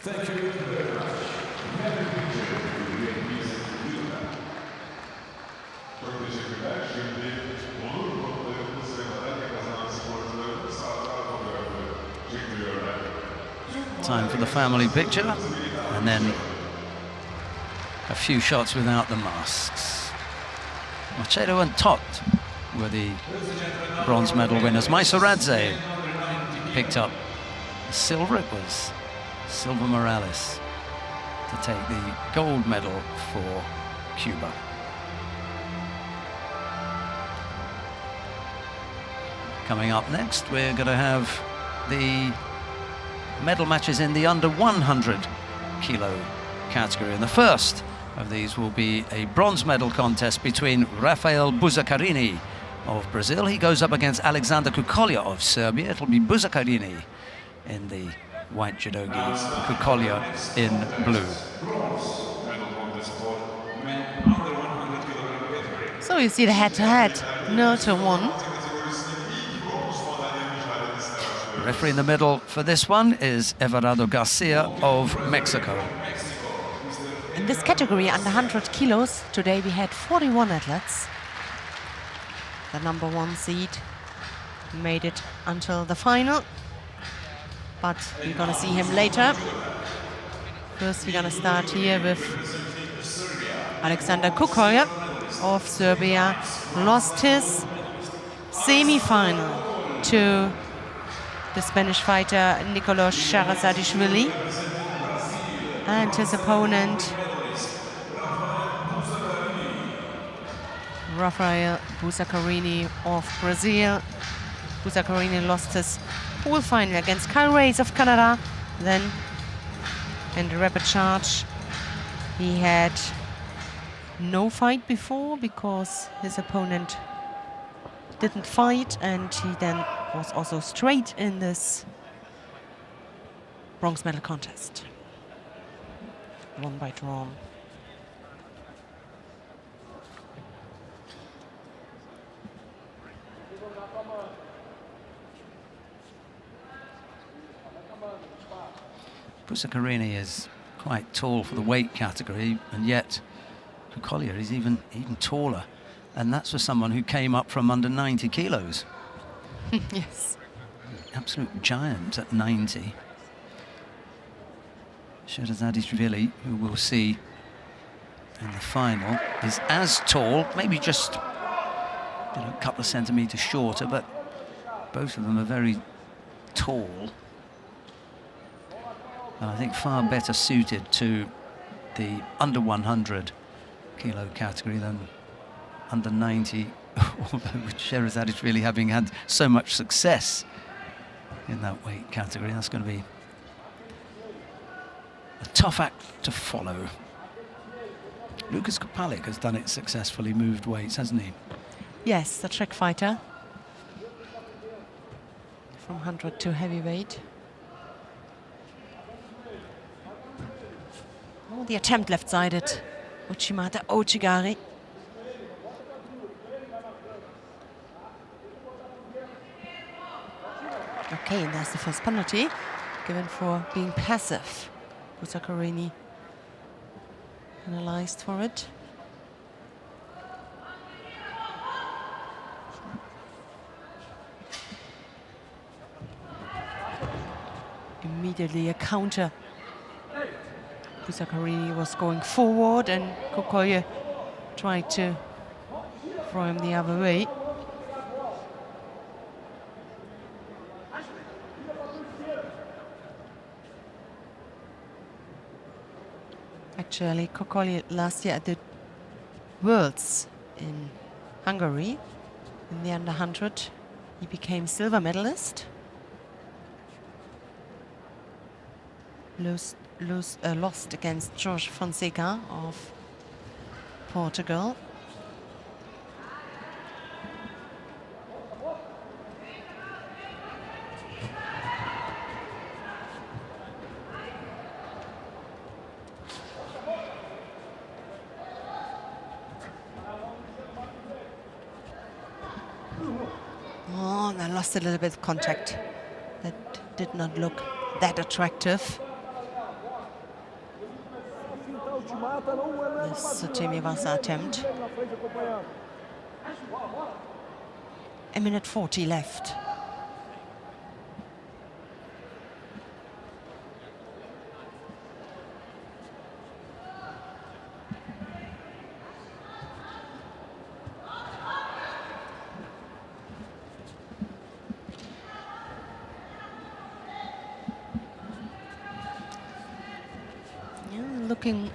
Thank you very much. Çok teşekkürler. Şimdi onur kodlarımız ve madalya kazanan sporcularımız sağlıklar fotoğrafı çektiriyorlar. Time for the family picture, and then a few shots without the masks. Machado and Tot were the bronze medal winners. Maisoradze picked up the silver. It was Silva Morales to take the gold medal for Cuba. Coming up next, we're going to have the medal matches in the under 100 kilo category. And the first of these will be a bronze medal contest between Rafael Buzzacarini of Brazil. He goes up against Alexander Kukolya of Serbia. It'll be Buzzacarini in the white judogi, Kukolya in blue. So you see the head-to-head, 0-1. The referee in the middle for this one is Everardo Garcia of Mexico. In this category, under 100 kilos, today we had 41 athletes. The number one seed made it until the final, but we're gonna see him later. First, we're gonna start here with Alexander Kukolya of Serbia. Lost his semi-final to the Spanish fighter Nicolas Sharazadishvili, and his opponent Rafael Buzzacarini of Brazil. Buzzacarini lost his pool final against Kyle Reyes of Canada. Then in the rapid charge he had no fight before because his opponent didn't fight, and he then was also straight in this bronze medal contest. Won by draw. Pusacarini is quite tall for the weight category, and yet Collier is even taller, and that's for someone who came up from under 90 kilos. Yes. Absolute giant at 90. Sherazadishvili, who we'll see in the final, is as tall, maybe just a couple of centimetres shorter, but both of them are very tall. And I think far better suited to the under 100 kilo category than under 90, although with Sherazadishvili having had so much success in that weight category, that's going to be a tough act to follow. Lucas Kopalik has done it successfully, moved weights, hasn't he? Yes, the Czech fighter. From 100 to heavyweight. Oh, the attempt left-sided. Uchimata Ochigari. Okay, and that's the first penalty given for being passive. Pusacarini analyzed for it. Immediately a counter. Pusacarini was going forward and Kokoye tried to throw him the other way. Actually, Kokoye last year at the Worlds in Hungary, in the under 100, he became silver medalist. Lost against Jorge Fonseca of Portugal. Oh, and I lost a little bit of contact. That did not look that attractive. This Temivasa attempt. A minute 40 left. Looking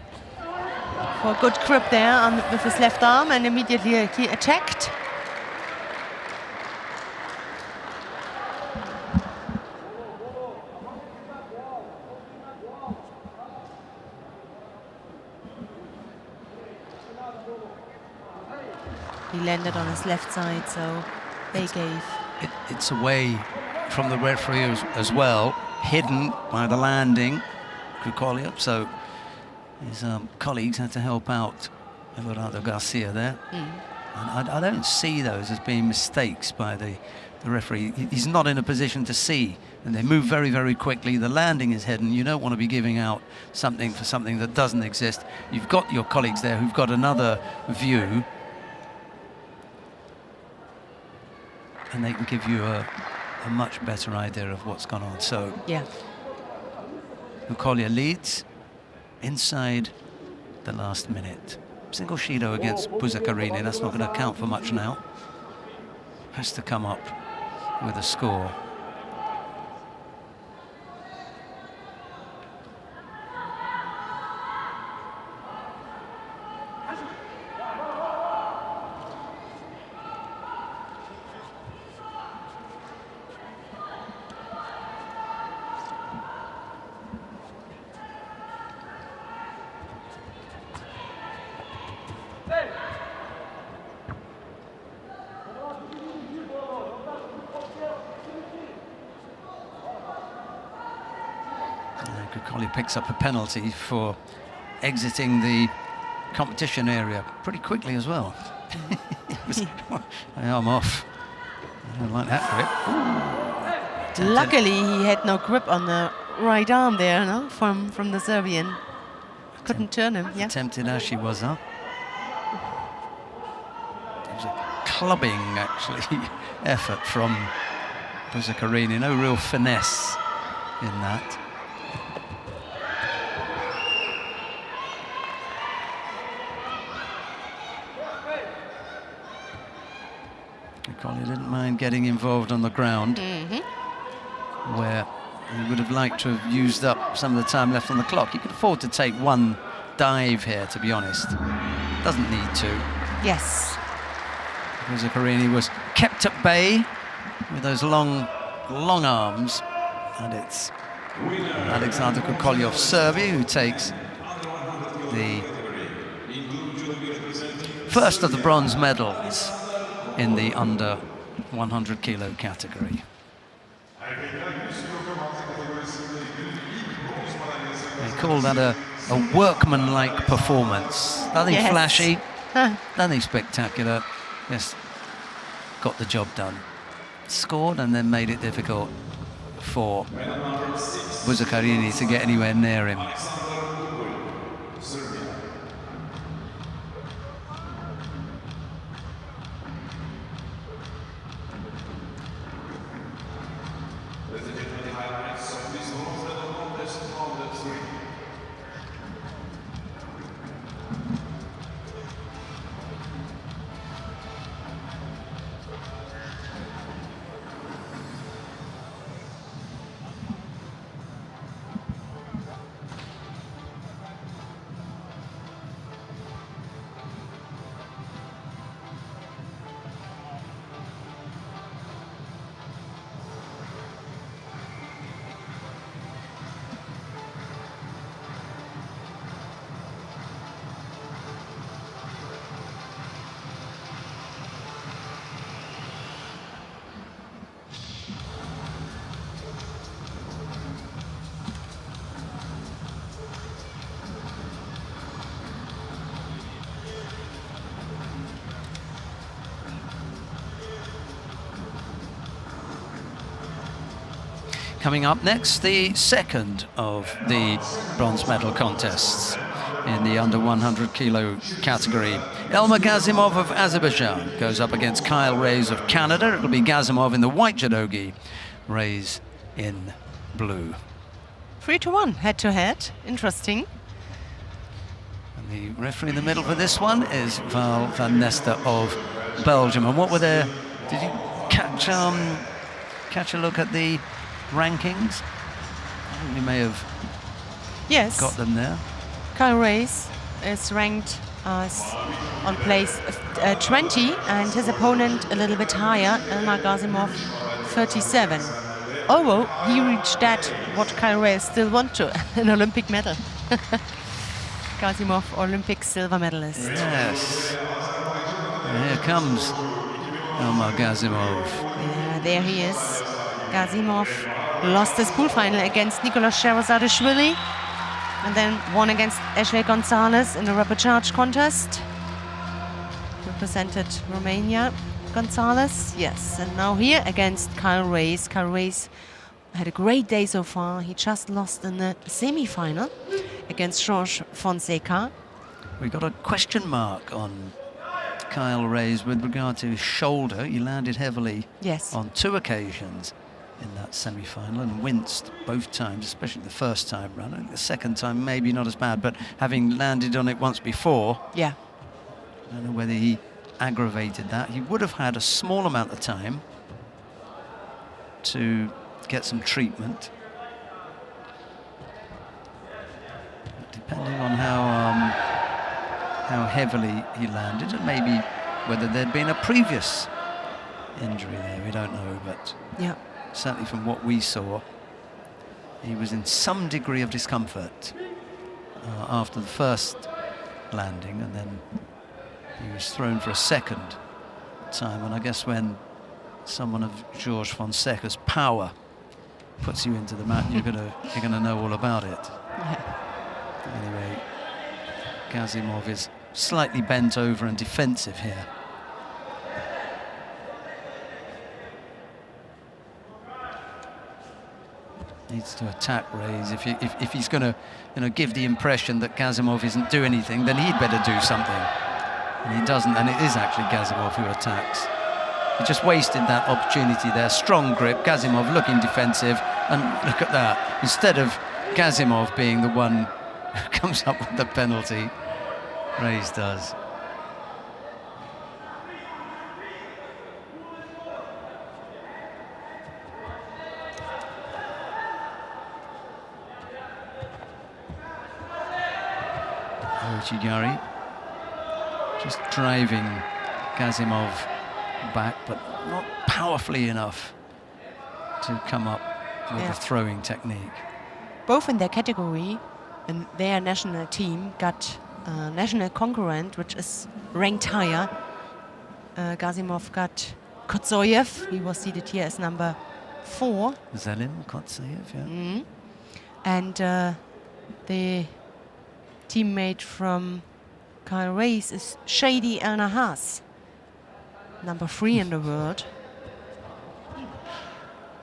for a good grip there with his left arm, and immediately he attacked. He landed on his left side, so they gave. It's away from the referee as well, hidden by the landing, Kukolia, so his colleagues had to help out Everardo Garcia there. And I don't see those as being mistakes by the referee. He's not in a position to see, and they move very, very quickly. The landing is hidden. You don't want to be giving out something for something that doesn't exist. You've got your colleagues there who've got another view, and they can give you a much better idea of what's gone on. So yeah, Kukolia leads inside the last minute. Single Shido against Pusacarini, that's not going to count for much now. Has to come up with a score. Collier picks up a penalty for exiting the competition area pretty quickly as well. I'm off. I don't like that grip. Luckily, he had no grip on the right arm there, no? From the Serbian. Couldn't turn him, yeah. Tempted as she was up. It was a clubbing, actually, effort from Buzzacarini. No real finesse in that. Collier didn't mind getting involved on the ground, where he would have liked to have used up some of the time left on the clock. He could afford to take one dive here, to be honest. Doesn't need to. Yes. Buzzacarini was kept at bay with those long arms, and it's Alexander Kukolyov, Serbia, who takes the first of the bronze medals in the under 100 kilo category. They call that a workman-like performance. Nothing flashy, nothing spectacular, just got the job done. Scored and then made it difficult for Buzzacarini to get anywhere near him. Coming up next, the second of the bronze medal contests in the under 100 kilo category. Elmar Gazimov of Azerbaijan goes up against Kyle Reyes of Canada. It'll be Gazimov in the white judogi, Reyes in blue. 3-1 head-to-head. Interesting. And the referee in the middle for this one is Val van Nester of Belgium. And what were their... Did you catch a look at the rankings? I think you may have got them there. Kyle Reyes is ranked on place 20 and his opponent a little bit higher, Elmar Gazimov 37. Although he reached that what Kyle Reyes still wants to, an Olympic medal. Gazimov, Olympic silver medalist. Yes. And here comes Elmar Gazimov. Yeah, there he is. Gazimov lost his pool final against Nicolas Sherazadishvili and then won against Ashley Gonzalez in the rapid charge contest. Represented Romania. Gonzalez, yes. And now here against Kyle Reyes. Kyle Reyes had a great day so far. He just lost in the semi-final against George Fonseca. We got a question mark on Kyle Reyes with regard to his shoulder. He landed heavily on 2 occasions in that semi-final and winced both times, especially the first time round. I think the second time maybe not as bad, but having landed on it once before, I don't know whether he aggravated that. He would have had a small amount of time to get some treatment. But depending on how heavily he landed, and maybe whether there'd been a previous injury there, we don't know, but certainly from what we saw, he was in some degree of discomfort after the first landing, and then he was thrown for a second time. And I guess when someone of George Fonseca's power puts you into the mat, you're gonna know all about it. Anyway, Gazimov is slightly bent over and defensive here. Needs to attack Reyes. If he's going to give the impression that Gazimov isn't doing anything, then he'd better do something. And he doesn't, and it is actually Gazimov who attacks. He just wasted that opportunity there. Strong grip, Gazimov looking defensive, and look at that. Instead of Gazimov being the one who comes up with the penalty, Reyes does. Chigari just driving Gazimov back, but not powerfully enough to come up with a throwing technique. Both in their category and their national team got a national concurrent, which is ranked higher. Gazimov got Kotsoyev. He was seated here as number 4. Zelim Kotsoyev, yeah. And the teammate from Kyle Reyes is Shady El Nahas, number 3 in the world.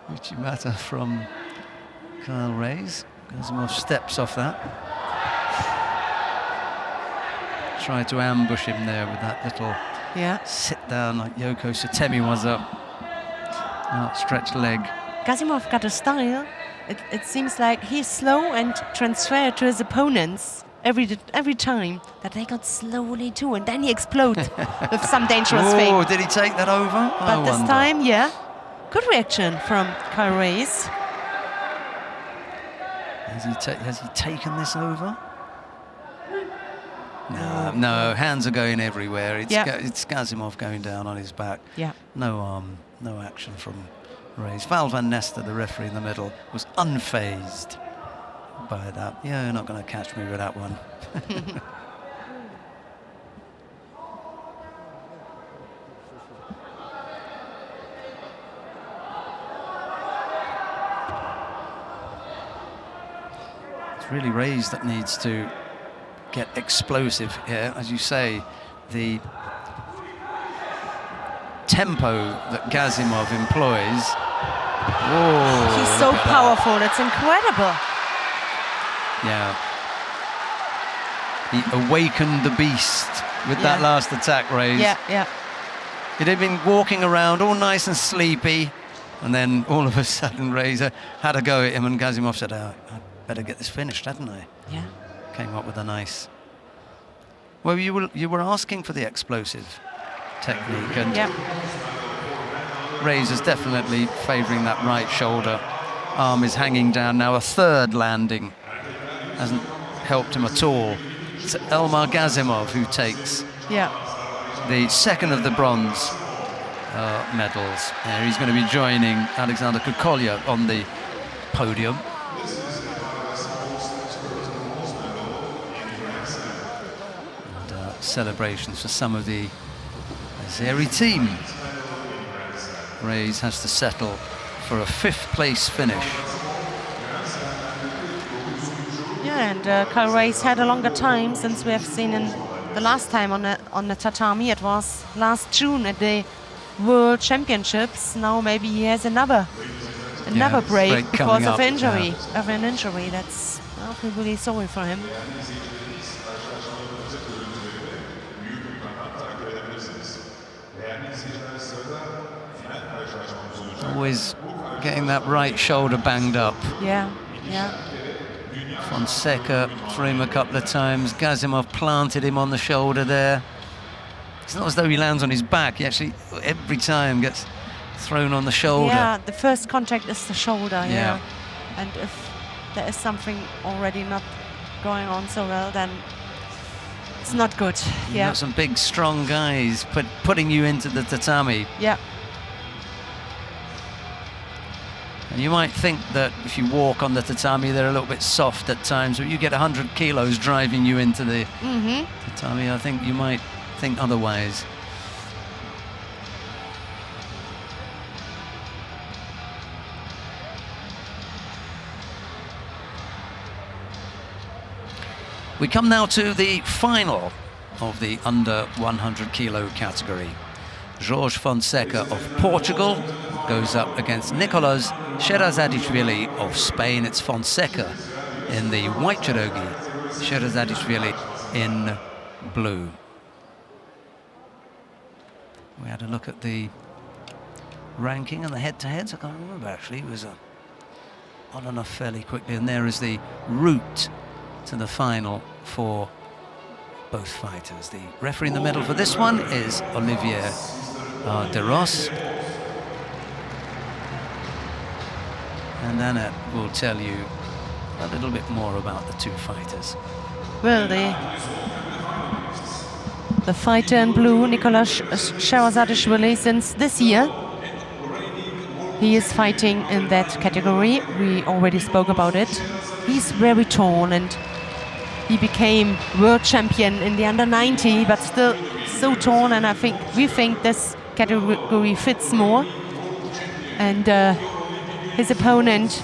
Uchimata from Kyle Reyes. Gazimov steps off that. Tried to ambush him there with that little sit down like Yoko Sutemi was up. Outstretched leg. Gazimov got a style. It seems like he's slow and transferred to his opponents every time, that they got slowly too, and then he explodes with some dangerous thing. Oh, did he take that over? But this time, good reaction from Kyle Reyes. Has he taken this over? No, hands are going everywhere. It's Gazimov going down on his back. Yeah. No arm, no action from Reyes. Val van Nester, the referee in the middle, was unfazed by that. Yeah, you're not going to catch me with that one. It's really Reyes that needs to get explosive here. As you say, the tempo that Gazimov employs. Whoa, he's so powerful, it's incredible. Yeah. He awakened the beast with that last attack, Reyes. Yeah. He'd have been walking around all nice and sleepy, and then all of a sudden Reyes had a go at him, and Gazimov said, I better get this finished, hadn't I? Yeah. Came up with a nice... Well, you were asking for the explosive technique, and Reyes is definitely favouring that right shoulder. Arm is hanging down now, a third landing. Hasn't helped him at all. It's Elmar Gazimov who takes the second of the bronze medals. He's going to be joining Alexander Kukolya on the podium. And celebrations for some of the Azeri team. Reyes has to settle for a 5th place finish. Yeah, and Kyle Reyes had a longer time, since we have seen in the last time on the tatami. It was last June at the World Championships. Now maybe he has another break because of injury. Of an injury. That's, I feel really sorry for him. Always getting that right shoulder banged up. Yeah. Fonseca threw him a couple of times. Gazimov planted him on the shoulder there. It's not as though he lands on his back. He actually, every time, gets thrown on the shoulder. Yeah, the first contact is the shoulder, yeah. And if there is something already not going on so well, then it's not good. You've got some big, strong guys putting you into the tatami. Yeah. And you might think that if you walk on the tatami, they're a little bit soft at times, but you get 100 kilos driving you into the tatami. I think you might think otherwise. We come now to the final of the under 100 kilo category. Jorge Fonseca of Portugal goes up against Nicolas Sherazadishvili of Spain. It's Fonseca in the white judogi, Sherazadishvili in blue. We had a look at the ranking and the head-to-heads. I can't remember actually. It was on and off fairly quickly, and there is the route to the final for both fighters. The referee in the middle for this one is Olivier de Ros. And Annette will tell you a little bit more about the two fighters. Well, the fighter in blue, Nicolas Sherazadishvili, since this year, he is fighting in that category. We already spoke about it. He's very tall and he became world champion in the under 90, but still so tall, and we think this category fits more. And his opponent,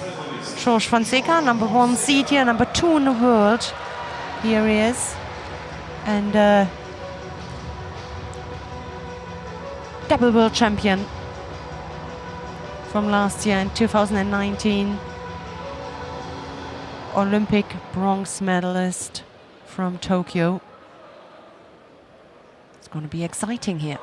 Jorge Fonseca, number 1 seed here, number 2 in the world. Here he is. And double world champion from last year in 2019. Olympic bronze medalist from Tokyo. It's going to be exciting here.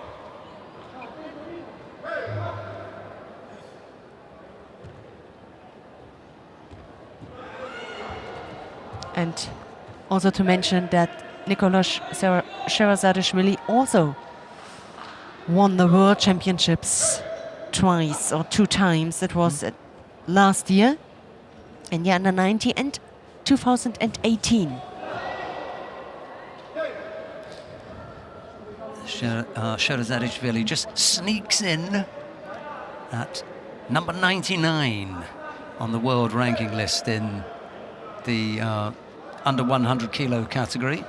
And also to mention that Nicolas Sherazadishvili also won the World Championships twice or 2 times. It was last year in the under 90 and 2018. Sherazadishvili just sneaks in at number 99 on the world ranking list in the under 100 kilo category.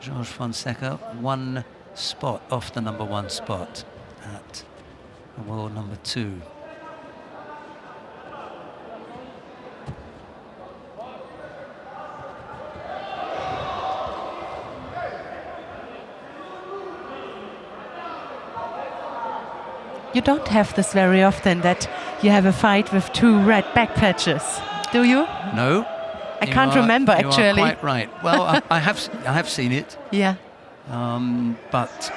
Jorge Fonseca 1 spot off the number 1 spot at the world number 2. You don't have this very often, that you have a fight with 2 red back patches, do you? No. I can't remember actually. You are quite right. Well, I have seen it. Yeah. But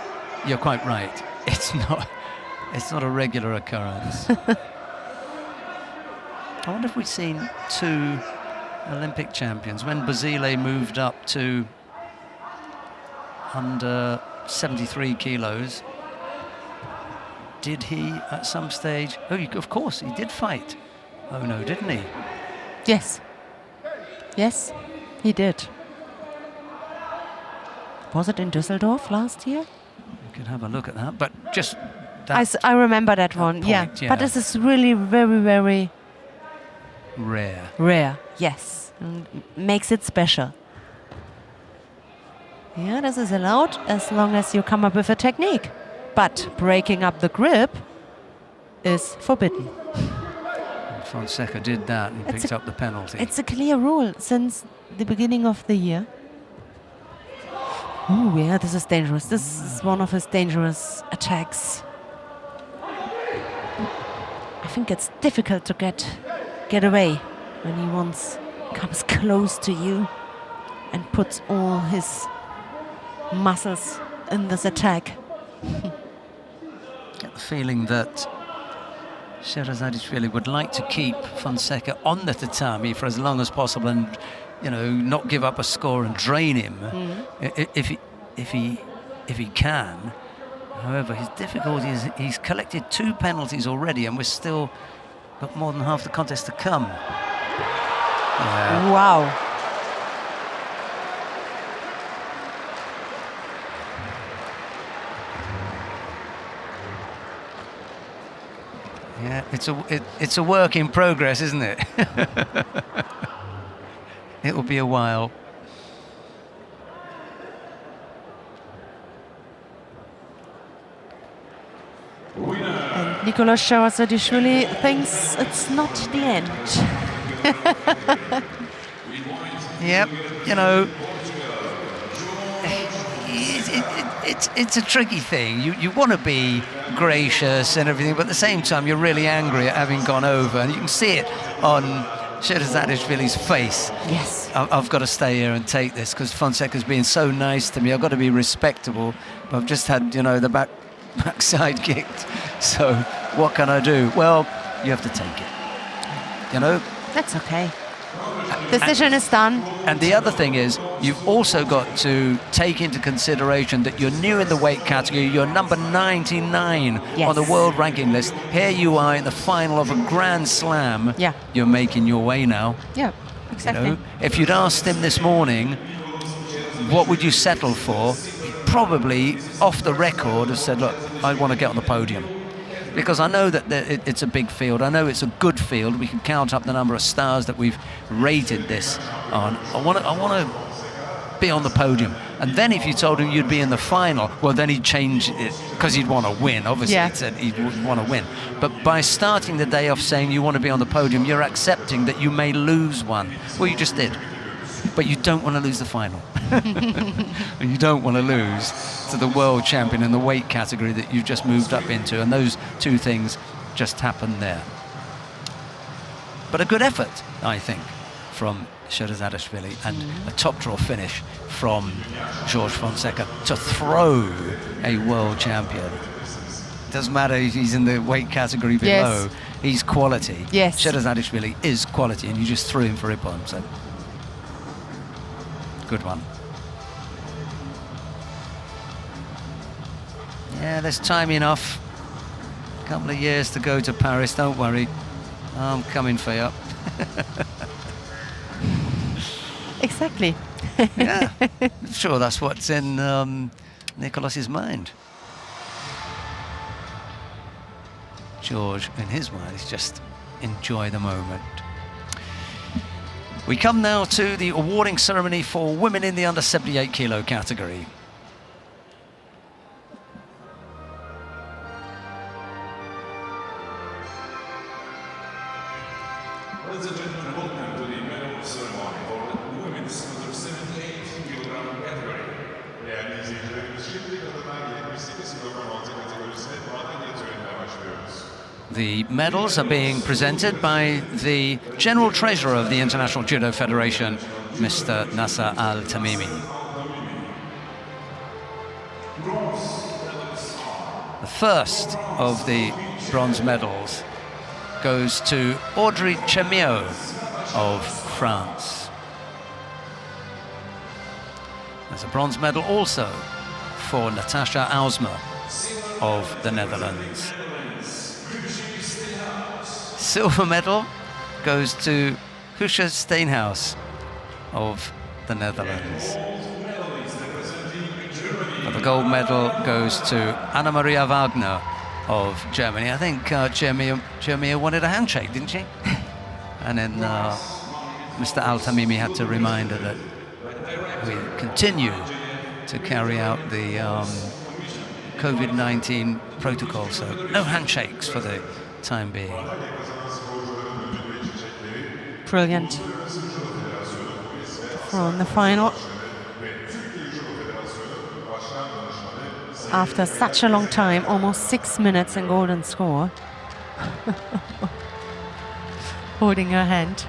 you're quite right. It's not a regular occurrence. I wonder if we've seen 2 Olympic champions. When Basile moved up to under 73 kilos, did he at some stage? Oh, of course, he did fight. Oh no, didn't he? Yes. Yes, he did. Was it in Düsseldorf last year? You could have a look at that, but just that I remember that one, point, yeah. But this is really very, very rare. Rare, yes. And makes it special. Yeah, this is allowed as long as you come up with a technique. But breaking up the grip is forbidden. And Fonseca did that and picked up the penalty. It's a clear rule since the beginning of the year. Oh yeah, this is dangerous. This is one of his dangerous attacks. I think it's difficult to get away when he once comes close to you and puts all his muscles in this attack. Get the feeling that Sherazadishvili would like to keep Fonseca on the tatami for as long as possible, and not give up a score and drain him if he can. However, his difficulty is he's collected 2 penalties already, and we're still got more than half the contest to come. Yeah. Wow. Yeah, it's a work in progress, isn't it? It will be a while. And Nicolas Sherazadishvili thinks it's not the end. Yep, it's a tricky thing. You want to be gracious and everything, but at the same time, you're really angry at having gone over. And you can see it on Sherazadishvili's face. Yes. I've got to stay here and take this because Fonseca's being so nice to me. I've got to be respectable. But I've just had, the backside kicked. So what can I do? Well, you have to take it. That's okay. Decision is done. And the other thing is, you've also got to take into consideration that you're new in the weight category. You're number 99 on the world ranking list. Here you are in the final of a Grand Slam. Yeah. You're making your way now. Yeah, exactly. If you'd asked him this morning, what would you settle for? He'd probably, off the record, have said, look, I want to get on the podium. Because I know that it's a big field. I know it's a good field. We can count up the number of stars that we've rated this on. I want to be on the podium. And then if you told him you'd be in the final, well, then he'd change it because he'd want to win. Obviously, Yeah. he said he'd want to win. But by starting the day off saying you want to be on the podium, you're accepting that you may lose one. Well, you just did. But you don't want to lose the final. And you don't want to lose to the world champion in the weight category that you've just moved up into. And those two things just happened there. But a good effort, I think, from Sherazadishvili and a top draw finish from George Fonseca to throw a world champion. Doesn't matter if he's in the weight category below. Yes. He's quality. Yes. Sherazadishvili is quality, and you just threw him for Ippon. So good one. Yeah, there's time enough. A couple of years to go to Paris, don't worry. I'm coming for you. Exactly. Yeah, I'm sure that's what's in Nicolas's mind. George, in his mind, is just enjoy the moment. We come now to the awarding ceremony for women in the under 78 kilo category. Ladies and gentlemen, welcome to the medal ceremony for the women's under 78 kilogram category. Değerli izleyicilerimiz, şimdi kadınlar 78 kilogram altı kategorisine madalya törenine başlıyoruz. The medals are being presented by the General Treasurer of the International Judo Federation, Mr. Nasser Al-Tamimi. The first of the bronze medals goes to Audrey Chemiot of France. There's a bronze medal also for Natasha Ausma of the Netherlands. Silver medal goes to Husha Steenhuis of the Netherlands. But the gold medal goes to Anna Maria Wagner of Germany. I think Germany wanted a handshake, didn't she? And then Mr. Al-Tamimi had to remind her that we continue to carry out the COVID-19 protocol, so no handshakes for the time being. Brilliant. From the final. After such a long time, almost 6 minutes in golden score. Holding her hand.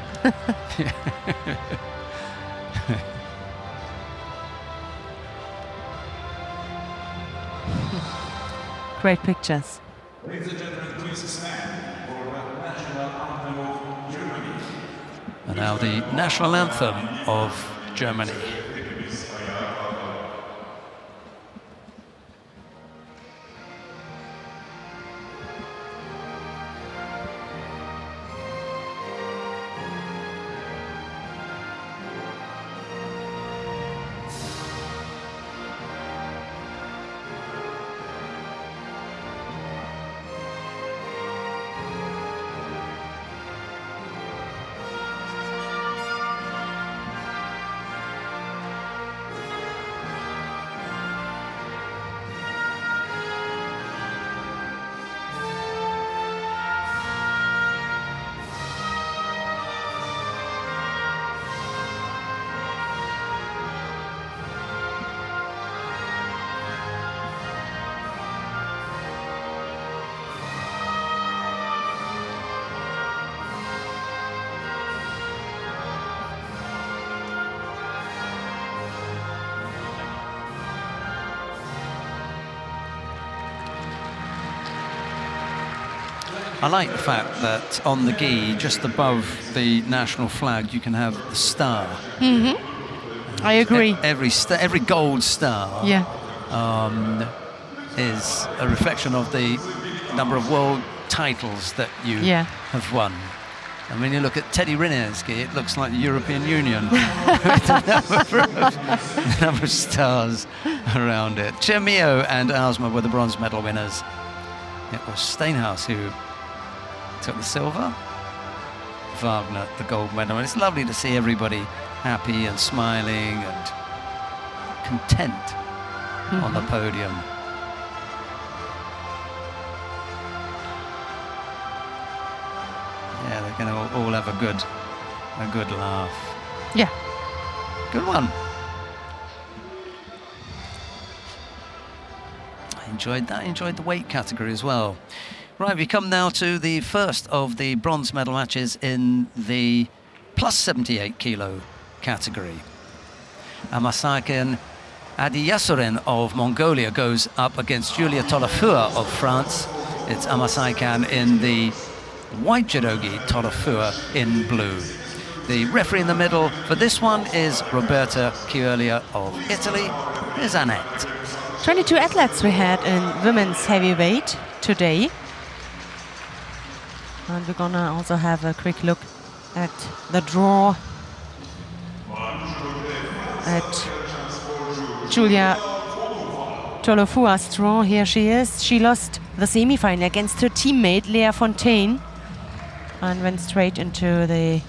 Great pictures. Ladies and gentlemen, please stand for the national anthem of Germany. And now the national anthem of Germany. I like the fact that on the gi, just above the national flag, you can have the star. I agree. Every gold star Yeah. is a reflection of the number of world titles that you have won. And when you look at Teddy Rinner's gi, it looks like the European Union with the number of stars around it. Chemio and Alsma were the bronze medal winners. It was Steinhaus who took the silver, Wagner the gold medal. And it's lovely to see everybody happy and smiling and content on the podium. Yeah, they're going to all have a good laugh. Yeah. Good one. I enjoyed that. I enjoyed the weight category as well. Right, we come now to the first of the bronze medal matches in the plus 78 kilo category. Amasaken Adiyasuren of Mongolia goes up against Julia Tolafua of France. It's Amasakan in the white judogi, Tolafua in blue. The referee in the middle for this one is Roberta Chiulia of Italy. Here's Annette. 22 athletes we had in women's heavyweight today. And we're gonna also have a quick look at the draw at Julia Tolofua's draw. Here she is. She lost the semi-final against her teammate Lea Fontaine and went straight into the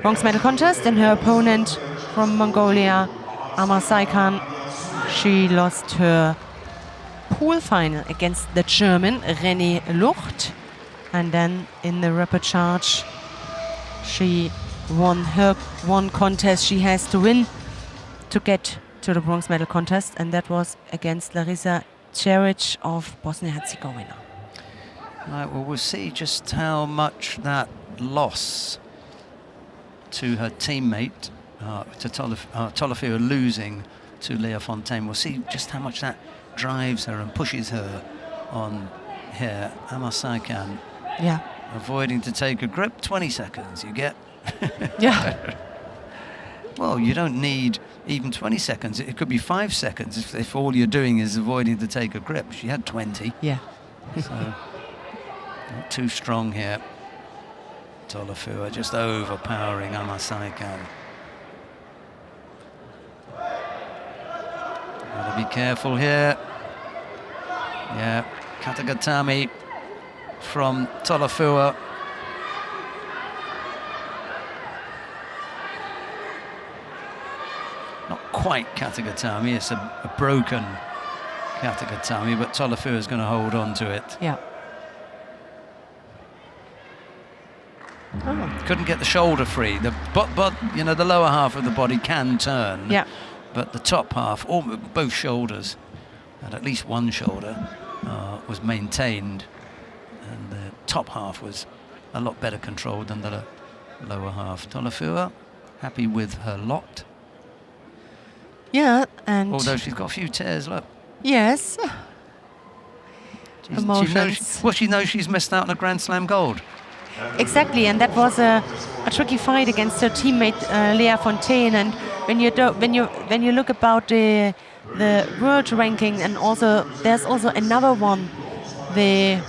bronze medal contest. And her opponent from Mongolia, Amasaikan, she lost her pool final against the German René Lucht. And then in the rapid charge, she won her one contest she has to win to get to the bronze medal contest, and that was against Larisa Ceric of Bosnia-Herzegovina. Right, well, we'll see just how much that loss to her teammate, to Tolafua losing to Lea Fontaine, we'll see just how much that drives her and pushes her on here. Amasaikan. Yeah. Avoiding to take a grip, 20 seconds you get. Yeah. Well, you don't need even 20 seconds. It could be 5 seconds if all you're doing is avoiding to take a grip. She had 20. Yeah. So, not too strong here. Tolafua just overpowering Amasaikan. Gotta be careful here. Yeah, Katagatami from Tolafua. Not quite Katagatami, it's a broken Katagatami, but Tolafua is going to hold on to it. Yeah. Oh. Couldn't get the shoulder free. But you know, the lower half of the body can turn. Yeah. But the top half, or both shoulders, and at least one shoulder, was maintained, and the top half was a lot better controlled than the lower half. Tolafua, happy with her lot. Yeah, and although she's got a few tears, look. yes. Emotions. She knows she's missed out on a Grand Slam gold. Exactly, and that was a tricky fight against her teammate Lea Fontaine. And when you look about the world ranking, and also there's also another one, the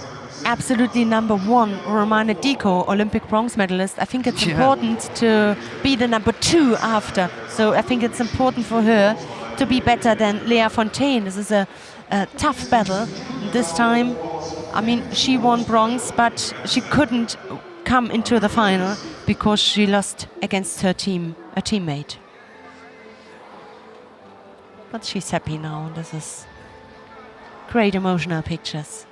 absolutely number one Romana Dico, Olympic bronze medalist. I think it's important to be the number 2 after. So I think it's important for her to be better than Lea Fontaine. This is a tough battle. This time, I mean, she won bronze, but she couldn't come into the final because she lost against her teammate. But she's happy now. This is great emotional pictures.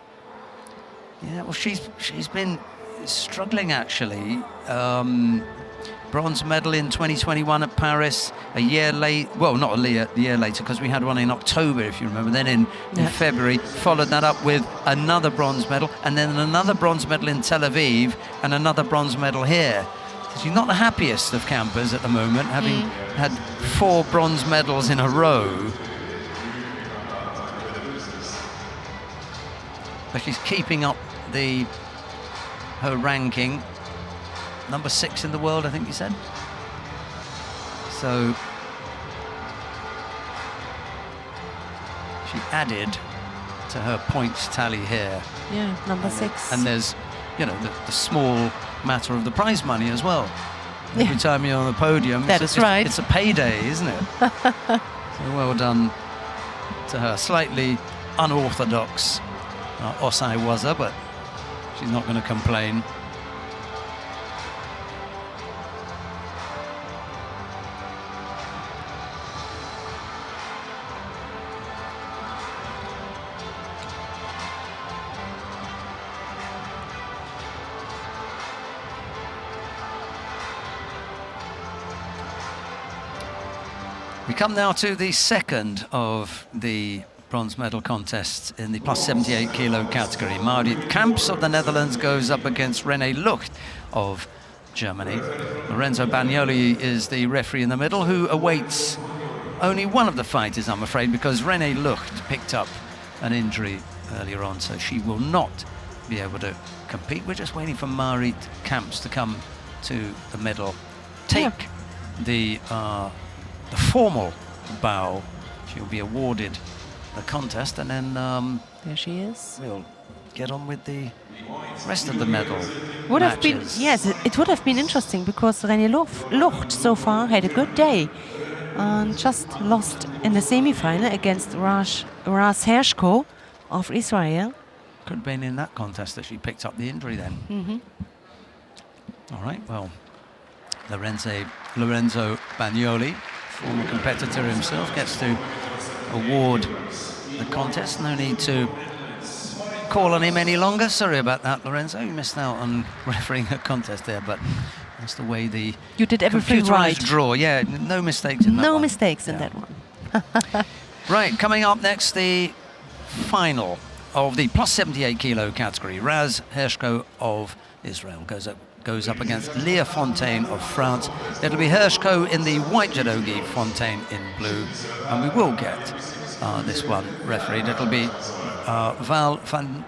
Yeah, well, she's been struggling actually. Bronze medal in 2021 at Paris. A year late, well, not a year later, because we had one in October, if you remember. Then in February, followed that up with another bronze medal, and then another bronze medal in Tel Aviv, and another bronze medal here. So she's not the happiest of campers at the moment, having had 4 bronze medals in a row. But she's keeping up the her ranking. Number 6 in the world, I think you said. So she added to her points tally here. Yeah, number 6. And there's, you know, the small matter of the prize money as well. Every time you're on the podium, that is right. It's a payday, isn't it? So well done to her. Slightly unorthodox Osai Waza, but she's not going to complain. We come now to the second of the bronze medal contests in the plus 78 kilo category. Marit Kamps of the Netherlands goes up against René Lucht of Germany. Lorenzo Bagnoli is the referee in the middle, who awaits only one of the fighters, I'm afraid, because René Lucht picked up an injury earlier on, so she will not be able to compete. We're just waiting for Marit Kamps to come to the middle, take the formal bow. She'll be awarded the contest, and then there she is. We'll get on with the rest of the medal would have been, matches. yes, it would have been interesting, because René Lucht so far had a good day and just lost in the semi-final against Ras Hershko of Israel. Could have been in that contest that she picked up the injury then. Mm-hmm. All right, well, Lorenzo Bagnoli, former competitor himself, gets to award the contest. No need to call on him any longer. Sorry about that, Lorenzo. You missed out on refereeing a contest there, but that's the way the you did everything right. Draw. Yeah, no mistakes in that one. No mistakes in that one. Right, coming up next, the final of the plus 78 kilo category. Ras Hershko of Israel goes up against Leah Fontaine of France. It'll be Hershko in the white judogi, Fontaine in blue, and we will get this one refereed. It'll be Val van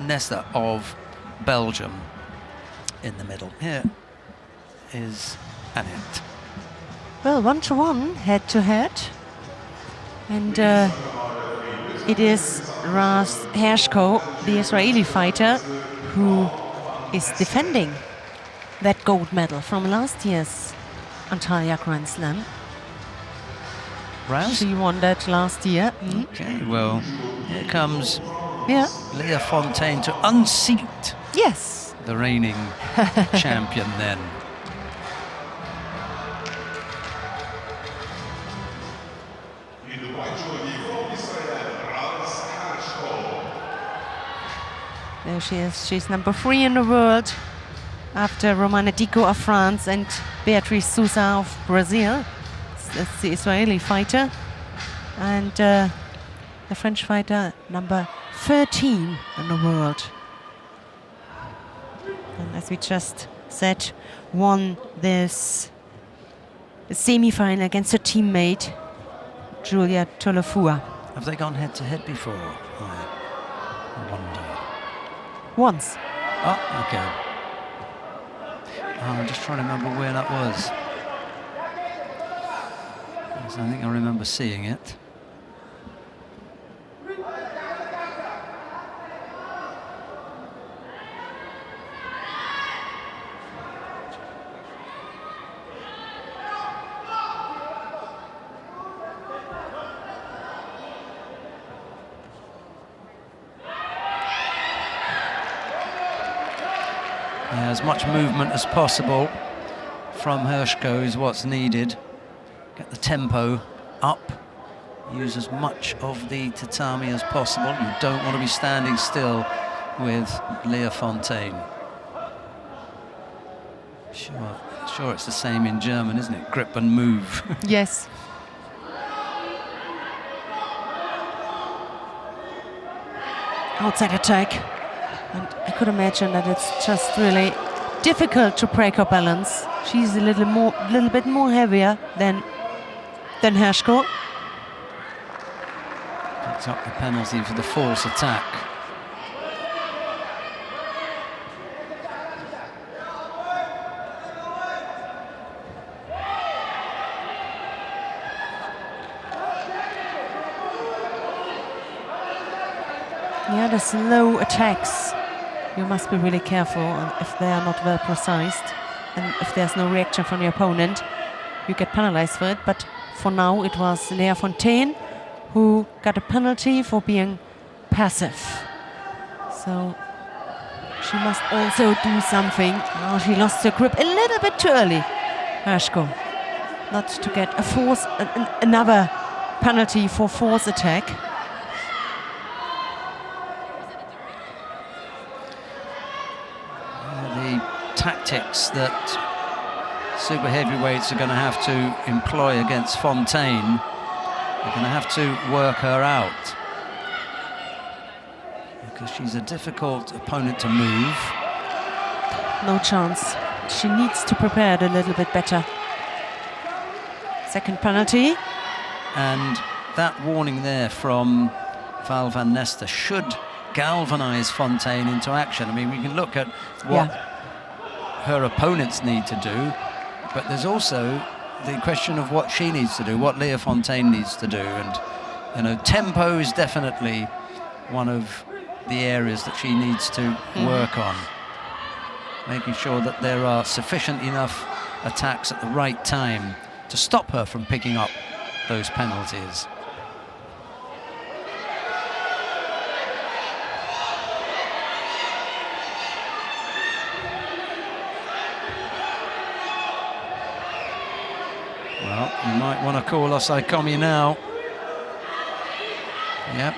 Nesta of Belgium in the middle. Here is Annette. Well, 1-to-1, head-to-head, and it is Ras Hershko, the Israeli fighter, who is defending that gold medal from last year's Antalya Grand Slam. Ras? She won that last year. Okay, well, here comes Yeah. Leah Fontaine to unseat Yes. the reigning champion then. There she is. She's number 3 in the world, after Romana Diko of France and Beatrice Sousa of Brazil. That's the Israeli fighter. And the French fighter, number 13 in the world. And as we just said, won this semi-final against her teammate, Julia Tolofua. Have they gone head-to-head before? I wonder. Once. Oh, okay. I'm just trying to remember where that was. Yes, I think I remember seeing it. Yeah, as much movement as possible from Hershko is what's needed. Get the tempo up. Use as much of the tatami as possible. You don't want to be standing still with Leah Fontaine. Sure it's the same in German, isn't it? Grip and move. Yes. Outside attack. And I could imagine that it's just really difficult to break her balance. She's a little bit more heavier than Hershko. Picks up the penalty for the false attack. Yeah, the slow attacks. You must be really careful if they are not well precise, and if there's no reaction from your opponent, you get penalized for it. But for now, it was Lea Fontaine who got a penalty for being passive. So she must also do something. Oh, she lost her grip a little bit too early, Hershko. Not to get a force, another penalty for force attack. The tactics that super heavyweights are going to have to employ against Fontaine, they're going to have to work her out, because she's a difficult opponent to move. No chance. She needs to prepare it a little bit better. Second penalty. And that warning there from Val van Nester should galvanize Fontaine into action. I mean, we can look at what her opponents need to do, but there's also the question of what she needs to do, what Lea Fontaine needs to do. And, you know, tempo is definitely one of the areas that she needs to work on. Making sure that there are sufficient enough attacks at the right time to stop her from picking up those penalties. Well, you might want to call Osai Komi now. Yep.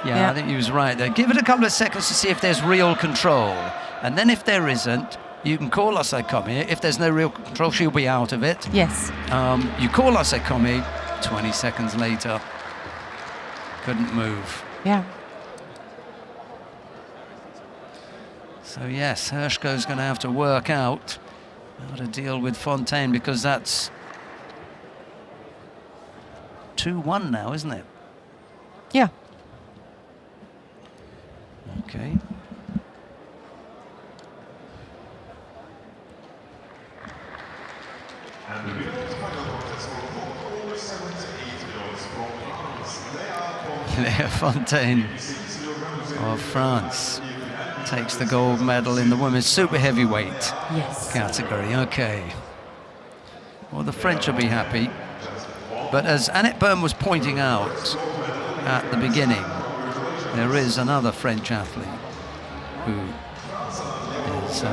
Yeah, I think he was right there. Give it a couple of seconds to see if there's real control. And then if there isn't, you can call Osai Komi. If there's no real control, she'll be out of it. Yes. You call Osai Komi, 20 seconds later, couldn't move. Yeah. So yes, Hershko's going to have to work out how to deal with Fontaine, because that's 2-1 now, isn't it? Yeah. Okay. And the winner of the final contest for over 78 kilos from France, Lea Fontaine of France takes the gold medal in the women's super heavyweight category. Okay. Well, the French will be happy. But as Annette Byrne was pointing out at the beginning, there is another French athlete who is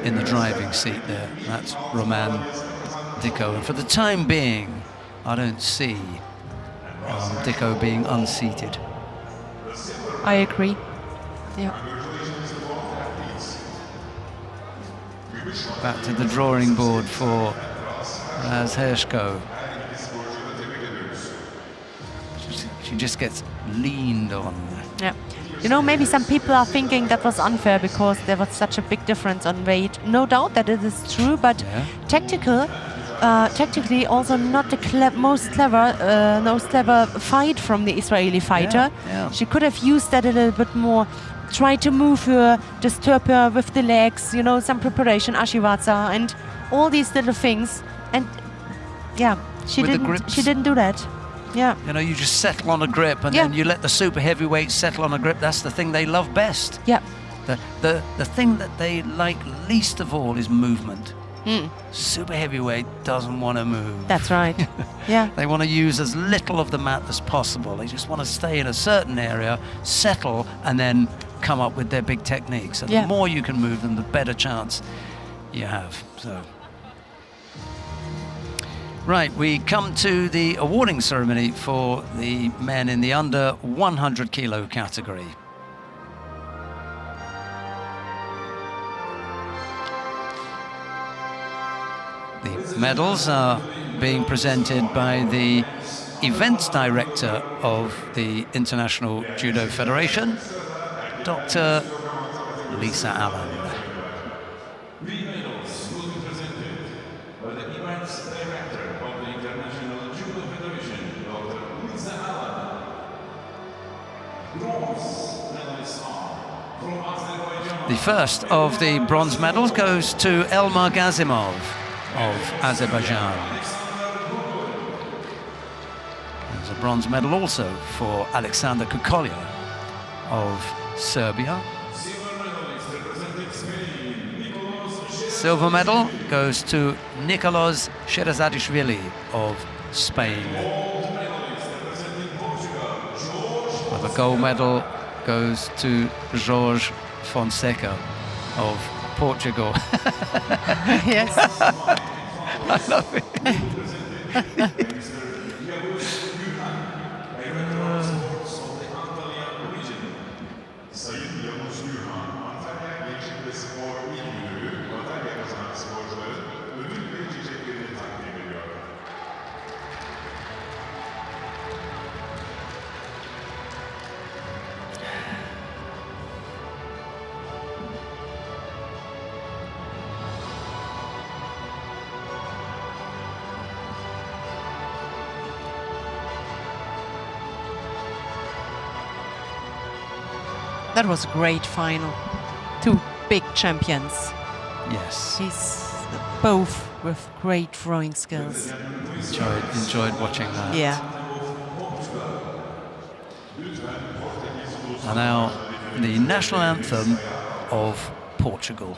in the driving seat there. That's Romain Dicot. And for the time being, I don't see Dicot being unseated. I agree. Yeah. Back to the drawing board for Raz Hershko. She just gets leaned on. Yeah. You know, maybe some people are thinking that was unfair because there was such a big difference on weight. No doubt that it is true, but tactically also not the most clever fight from the Israeli fighter. Yeah. She could have used that a little bit more. Try to move her, disturb her with the legs, you know, some preparation, ashivatsa, and all these little things. And yeah, she didn't do that. Yeah. You know, you just settle on a grip, and then you let the super heavyweights settle on a grip. That's the thing they love best. Yeah. The thing that they like least of all is movement. Super heavyweight doesn't want to move. That's right. Yeah. They want to use as little of the mat as possible. They just want to stay in a certain area, settle, and then come up with their big techniques. And the more you can move them, the better chance you have. So, right, we come to the awarding ceremony for the men in the under 100 kilo category. The medals are being presented by the events director of the International Judo Federation, Dr. Lisa Allen. The medals will be presented by the events director of the International Judo Federation, Dr. Lisa Allen. Bronze medalists are The first of the bronze medals goes to Elmar Gazimov of Azerbaijan. There's a bronze medal also for Alexander Kukolya of Serbia. Silver medal goes to Nicolas Sherazadishvili of Spain. The gold medal goes to Jorge Fonseca of Portugal. Yes. I love it. Sayın Yavuz Gürhan, Antalya Gençlik ve Spor İl Müdürü, madalya kazanan sporcuların ödül ve çiçeklerini takdim ediyor. That was a great final. Two big champions. Yes, He's both with great throwing skills. enjoyed watching that. Yeah. And now the national anthem of Portugal.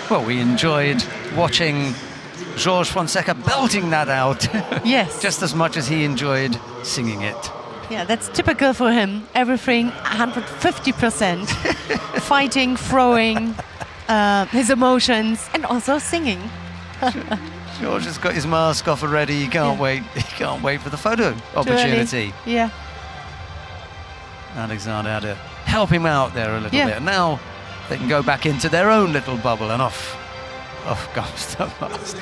Well, we enjoyed watching Jorge Fonseca belting that out. Yes. Just as much as he enjoyed singing it. Yeah, that's typical for him. Everything 150%. Fighting, throwing, his emotions, and also singing. George has got his mask off already. He can't wait. He can't wait for the photo opportunity. Yeah. Alexander had to help him out there a little bit. Now they can go back into their own little bubble, and off comes the mask.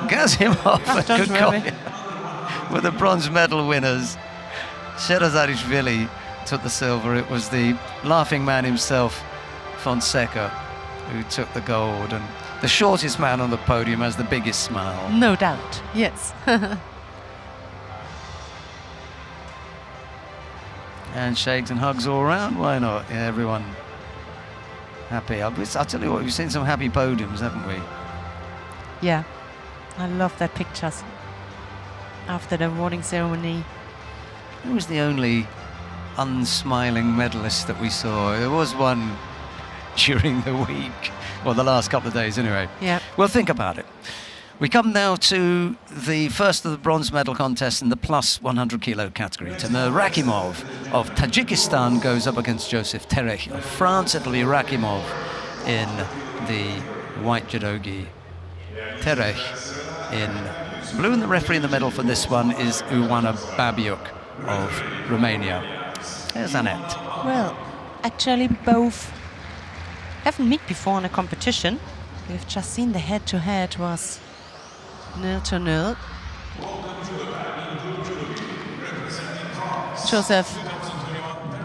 Gazimov and Kukolya were the bronze medal winners. Sherazadishvili took the silver. It was the laughing man himself, Fonseca, who took the gold, and the shortest man on the podium has the biggest smile. No doubt, yes. Handshakes and hugs all around, why not? Yeah, everyone happy. I'll tell you what, we've seen some happy podiums, haven't we? Yeah, I love that pictures after the awarding ceremony. Who was the only unsmiling medalist that we saw? There was one during the week, well, the last couple of days anyway. Yeah. Well, think about it. We come now to the first of the bronze medal contests in the plus 100 kilo category. Timur Rakimov of Tajikistan goes up against Joseph Terech of France. It'll be Rakimov in the white judogi, Terech in blue, and the referee in the middle for this one is Uwana Babiuk of Romania. There's Annette. Well, actually both haven't met before in a competition. We've just seen the head-to-head was 0-0. Joseph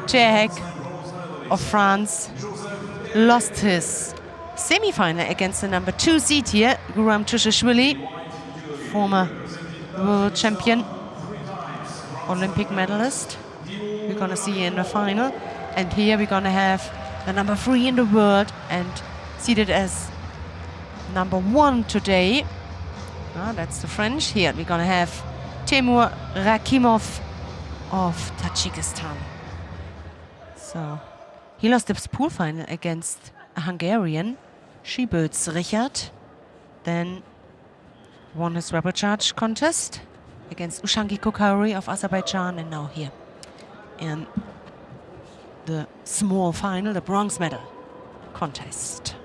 Terech of France lost his semi-final against the number 2 seed here, Guram Tushishvili, former world champion, Olympic medalist. We're gonna see in the final, and here we're gonna have the number 3 in the world and seated as number 1 today. That's the French. Here we're gonna have Temur Rakimov of Tajikistan. So he lost the pool final against a Hungarian, Shibutz Richard. Then won his rubber charge contest against Ushangi Kokauri of Azerbaijan, and now here in the small final, the bronze medal contest.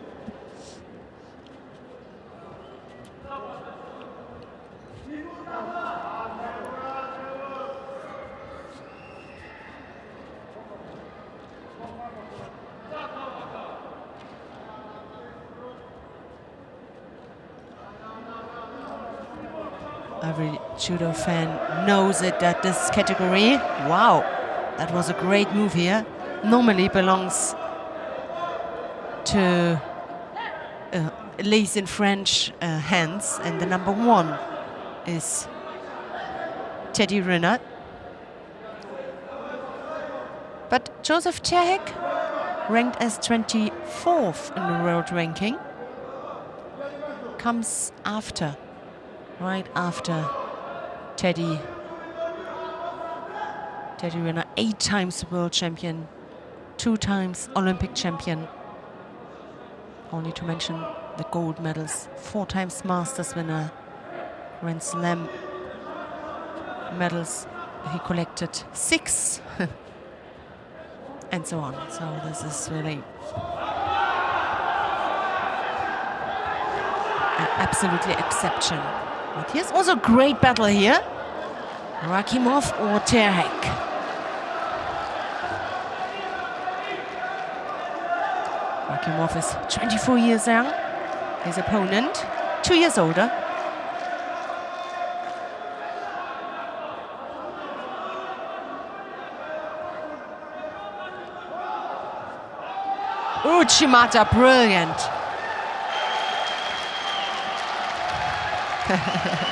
Every judo fan knows it, that this category, wow, that was a great move here, normally belongs to at least in French hands, and the number 1 is Teddy Riner. But Joseph Terhek, ranked as 24th in the world ranking, comes after. Right after Teddy Riner, 8 times world champion, 2 times Olympic champion. Only to mention the gold medals, 4 times Masters winner, Grand Slam medals. He collected 6, and so on. So this is really an absolutely exception. But here's also a great battle here. Rakimov or Terhek. Rakimov is 24 years young. His opponent, 2 years older. Uchimata, brilliant.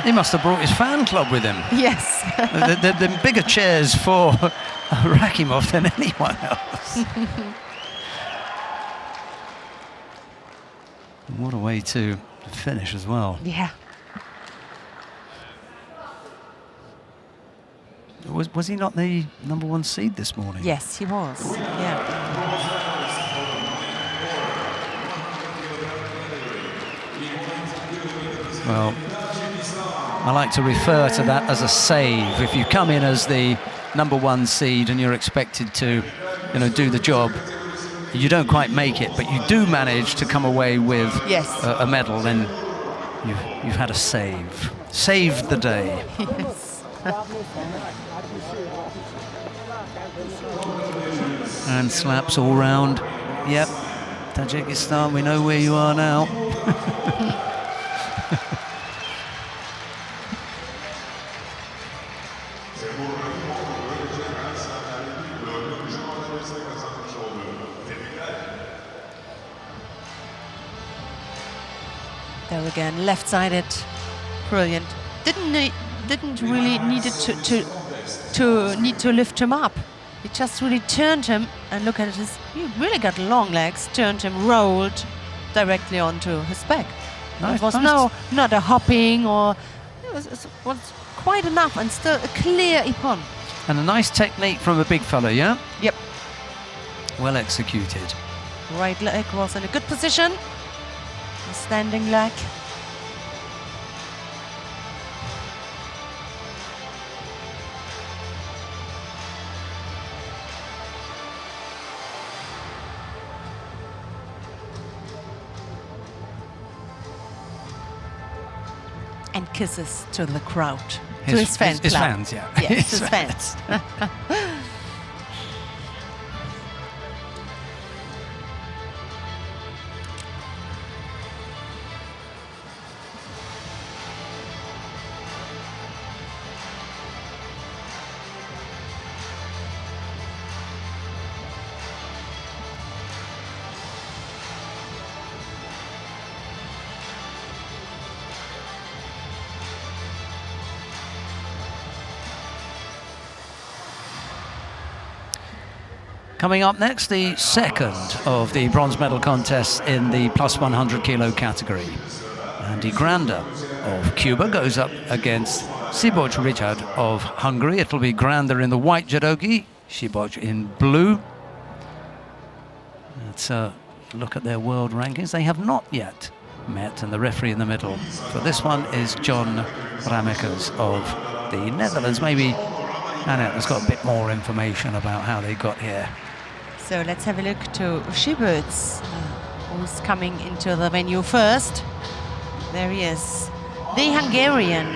He must have brought his fan club with him. Yes. the bigger chairs for Rakimov than anyone else. What a way to finish as well. Yeah. Was he not the number 1 seed this morning? Yes, he was. Yeah. Well, I like to refer to that as a save. If you come in as the number 1 seed and you're expected to, do the job, you don't quite make it, but you do manage to come away with a medal, then you've had a save. Saved the day. Yes. And slaps all round. Yep, Tajikistan, we know where you are now. There again, left-sided, brilliant. Didn't really needed to lift him up. He just really turned him, and look at his. He really got long legs. Turned him, rolled directly onto his back. Nice, it was nice. not a hopping or. It was quite enough, and still a clear ippon. And a nice technique from a big fella, yeah? Yep. Well executed. Right leg was in a good position. A standing leg. And kisses to the crowd, to his fan club. His fans, yeah. Yes, his fans. Coming up next, the second of the bronze medal contests in the plus 100 kilo category. Andy Granda of Cuba goes up against Siboj Richard of Hungary. It'll be Granda in the white judogi, Siboj in blue. Let's look at their world rankings. They have not yet met, and the referee in the middle for this one is John Ramekers of the Netherlands. Maybe Annette has got a bit more information about how they got here. So let's have a look to Siboj, who's coming into the venue first. There he is. The Hungarian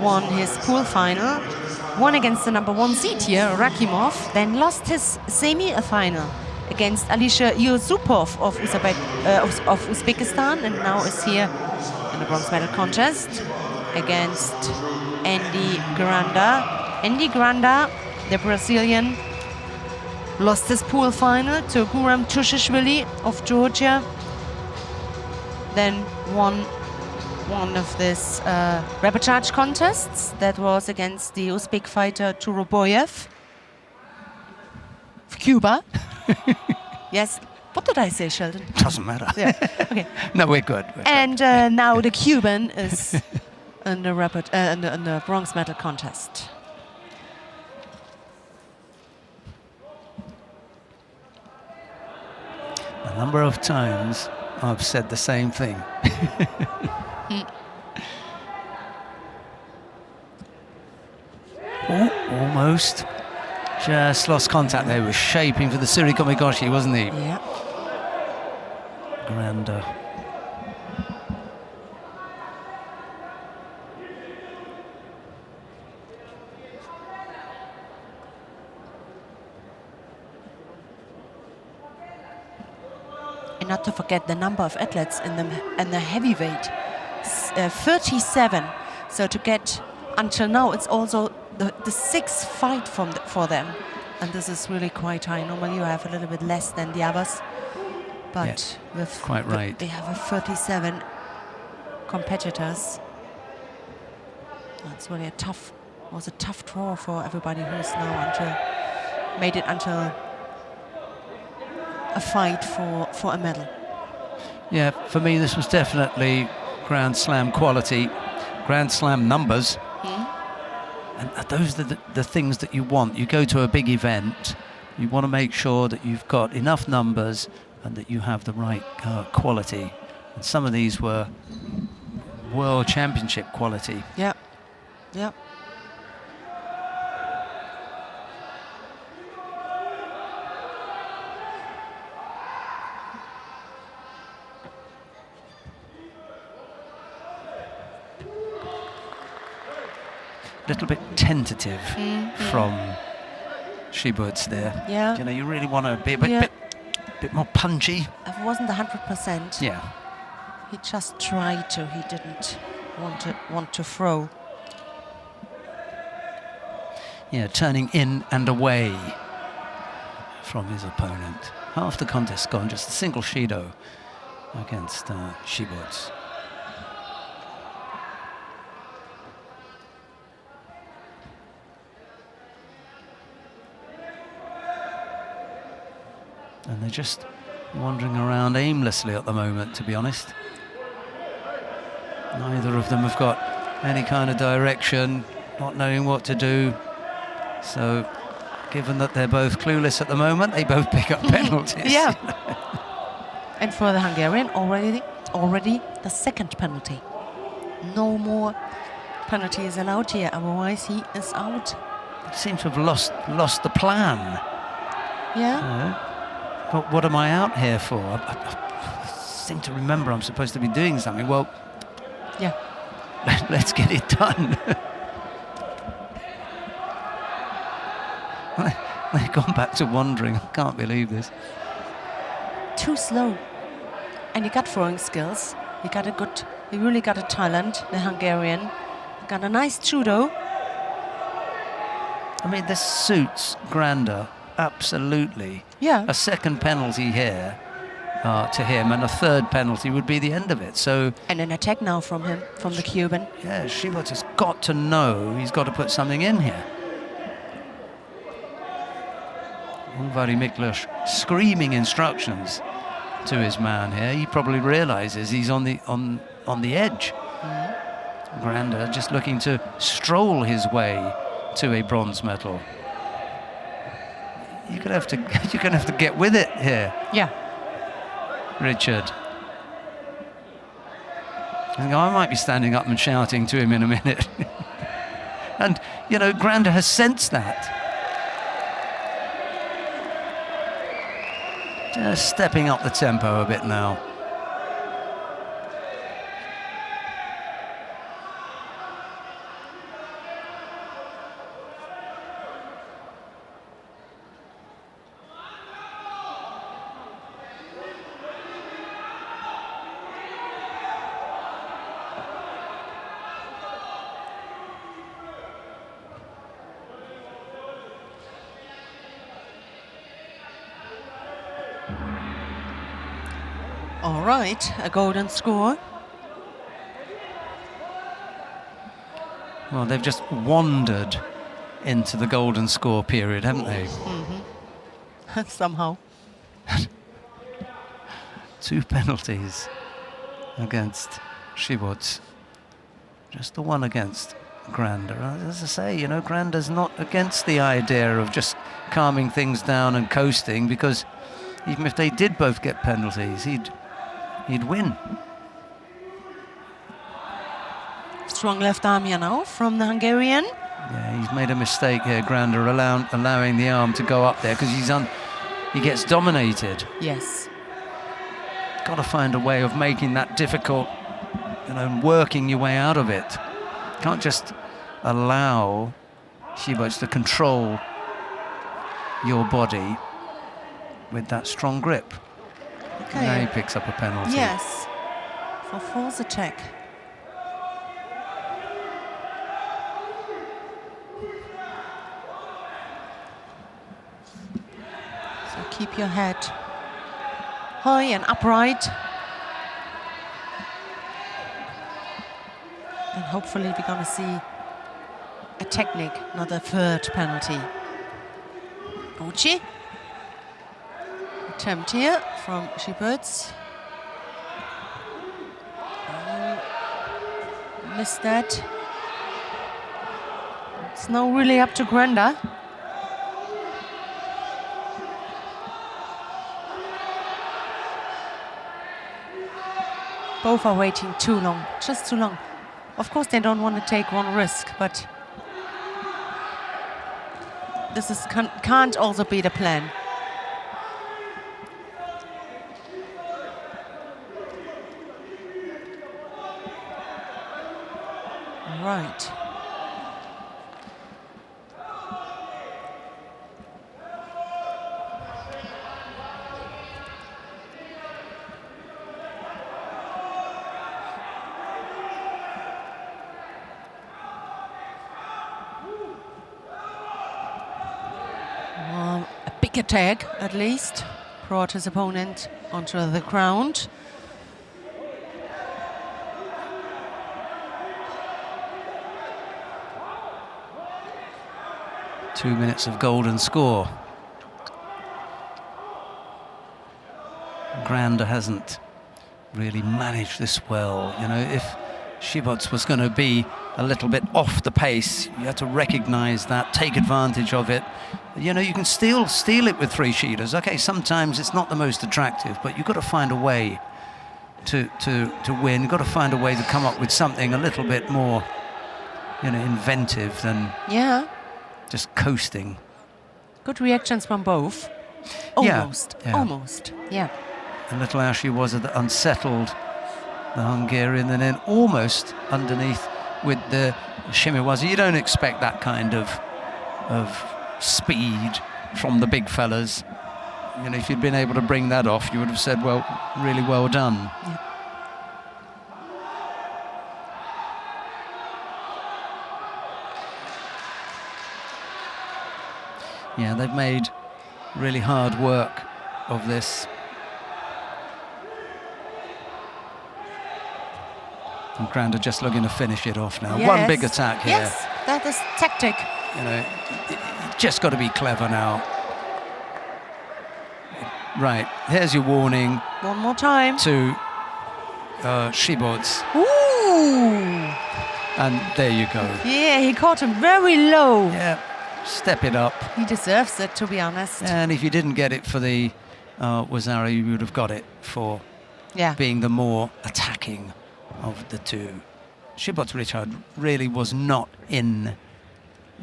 won his pool final, won against the number 1 seed here, Rakimov, then lost his semi-final against Alisher Yusupov of Uzbekistan, and now is here in the bronze medal contest against Andy Granda. Andy Granda, the Brazilian, lost his pool final to Guram Tushishvili of Georgia, then won one of this repertoire contests that was against the Uzbek fighter Turoboyev of Cuba. Yes, what did I say, Sheldon? Doesn't matter. Yeah. Okay. No, we're good. And now the Cuban is in the bronze medal contest. A number of times I've said the same thing. Oh, almost. Just lost contact there. Was shaping for the Surikomigoshi, wasn't he? Yeah. Granda. And not to forget the number of athletes in the heavyweight, 37. So to get until now, it's also the sixth fight for them, and this is really quite high. Normally you have a little bit less than the others, but with quite right. They have 37 competitors. It's really a tough draw for everybody who's now made it until a fight for a medal. Yeah, for me this was definitely Grand Slam quality, Grand Slam numbers. And those are the things that you want. You go to a big event, you want to make sure that you've got enough numbers and that you have the right quality. And some of these were World Championship quality. Yeah, yeah. Little bit tentative from Siboj there. Yeah. You know, you really want to be a bit more punchy. It wasn't 100%. Yeah. He just tried to. He didn't want to throw. Yeah, turning in and away from his opponent. Half the contest gone, just a single Shido against Siboj. And they're just wandering around aimlessly at the moment, to be honest. Neither of them have got any kind of direction, not knowing what to do. So, given that they're both clueless at the moment, they both pick up penalties. Yeah. And for the Hungarian, already the second penalty. No more penalties allowed here, otherwise he is out. Seems to have lost the plan. Yeah. But what am I out here for? I seem to remember I'm supposed to be doing something. Well, yeah. Let's get it done. They've gone back to wandering. I can't believe this. Too slow. And he got throwing skills. He really got a talent, the Hungarian. Got a nice judo. I mean, this suits Granda absolutely. Yeah. A second penalty here to him, and a third penalty would be the end of it. So. And an attack now from him, from the Cuban. Yeah, Siboj has got to know he's got to put something in here. Ungvari Miklos screaming instructions to his man here. He probably realizes he's on the edge. Granda just looking to stroll his way to a bronze medal. You're gonna have to get with it here. Yeah. Richard. I might be standing up and shouting to him in a minute. And, you know, Granda has sensed that. Just stepping up the tempo a bit now. All right, a golden score. Well, they've just wandered into the golden score period, haven't they? Somehow. 2 penalties against Shibots. Just the one against Granda. As I say, you know, Granda's not against the idea of just calming things down and coasting, because even if they did both get penalties, he'd win. Strong left arm here now from the Hungarian. Yeah, he's made a mistake here, Granda, allowing the arm to go up there, because he gets dominated. Yes. Got to find a way of making that difficult, you know, and working your way out of it. Can't just allow Shibots to control your body with that strong grip. Okay. Now he picks up a penalty. Yes, for false attack. So keep your head high and upright. And hopefully we're going to see a technique, not a third penalty. Uchi. Attempt here from Shibots. Missed that. It's now really up to Granda. Both are waiting too long, just too long. Of course, they don't want to take one risk, but this can't also be the plan. Right. A big attack, at least, brought his opponent onto the ground. Two minutes of golden score. Granda hasn't really managed this well. You know, if Shibots was going to be a little bit off the pace, you have to recognize that, take advantage of it. You know, you can still steal it with 3 sheeters. Okay, sometimes it's not the most attractive, but you've got to find a way to win. You've got to find a way to come up with something a little bit more, you know, inventive than just coasting. Good reactions from both. Almost, almost, yeah. A little how she was unsettled, the Hungarian, and then almost underneath with the Shimiwaza. You don't expect that kind of speed from the big fellas. You know, if you'd been able to bring that off, you would have said, well, really well done. Yeah. Yeah, they've made really hard work of this. And Granda just looking to finish it off now. Yes. One big attack here. Yes, that is tactic. You know, you just got to be clever now. Right, here's your warning One more time. to Shibots. Ooh! And there you go. Yeah, he caught him very low. Yeah, step it up. He deserves it, to be honest. And if you didn't get it for the Wazara, you would have got it for Yeah. being the more attacking of the two. Shibots Richard really was not in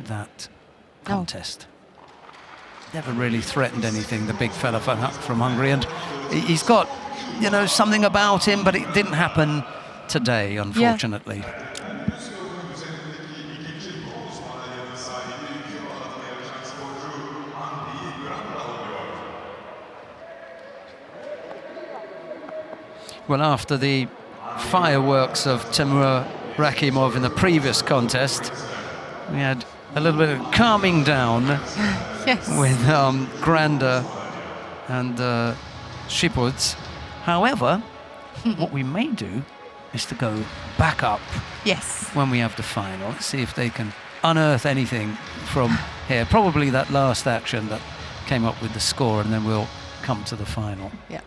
that contest. Never really threatened anything, the big fella from Hungary. And he's got, you know, something about him, but it didn't happen today, unfortunately. Well, after the fireworks of Timur Rakimov in the previous contest, we had a little bit of calming down Yes. with Granda and Shipods. However, what we may do is to go back up Yes. when we have the final. Let's see if they can unearth anything from here. Probably that last action that came up with the score, and then we'll come to the final. Yeah.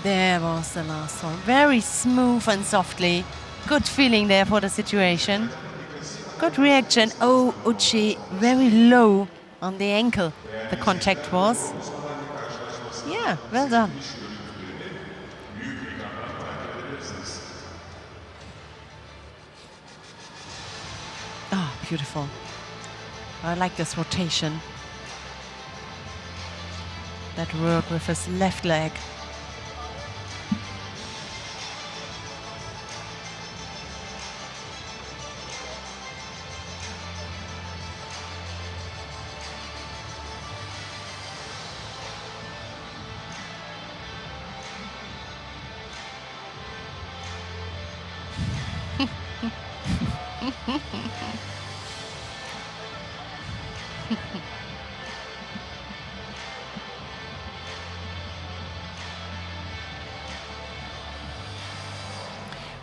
There was the last one. Very smooth and softly. Good feeling there for the situation. Good reaction. Oh, Uchi, very low on the ankle. The contact was. Yeah, well done. Ah, beautiful. I like this rotation. That work with his left leg.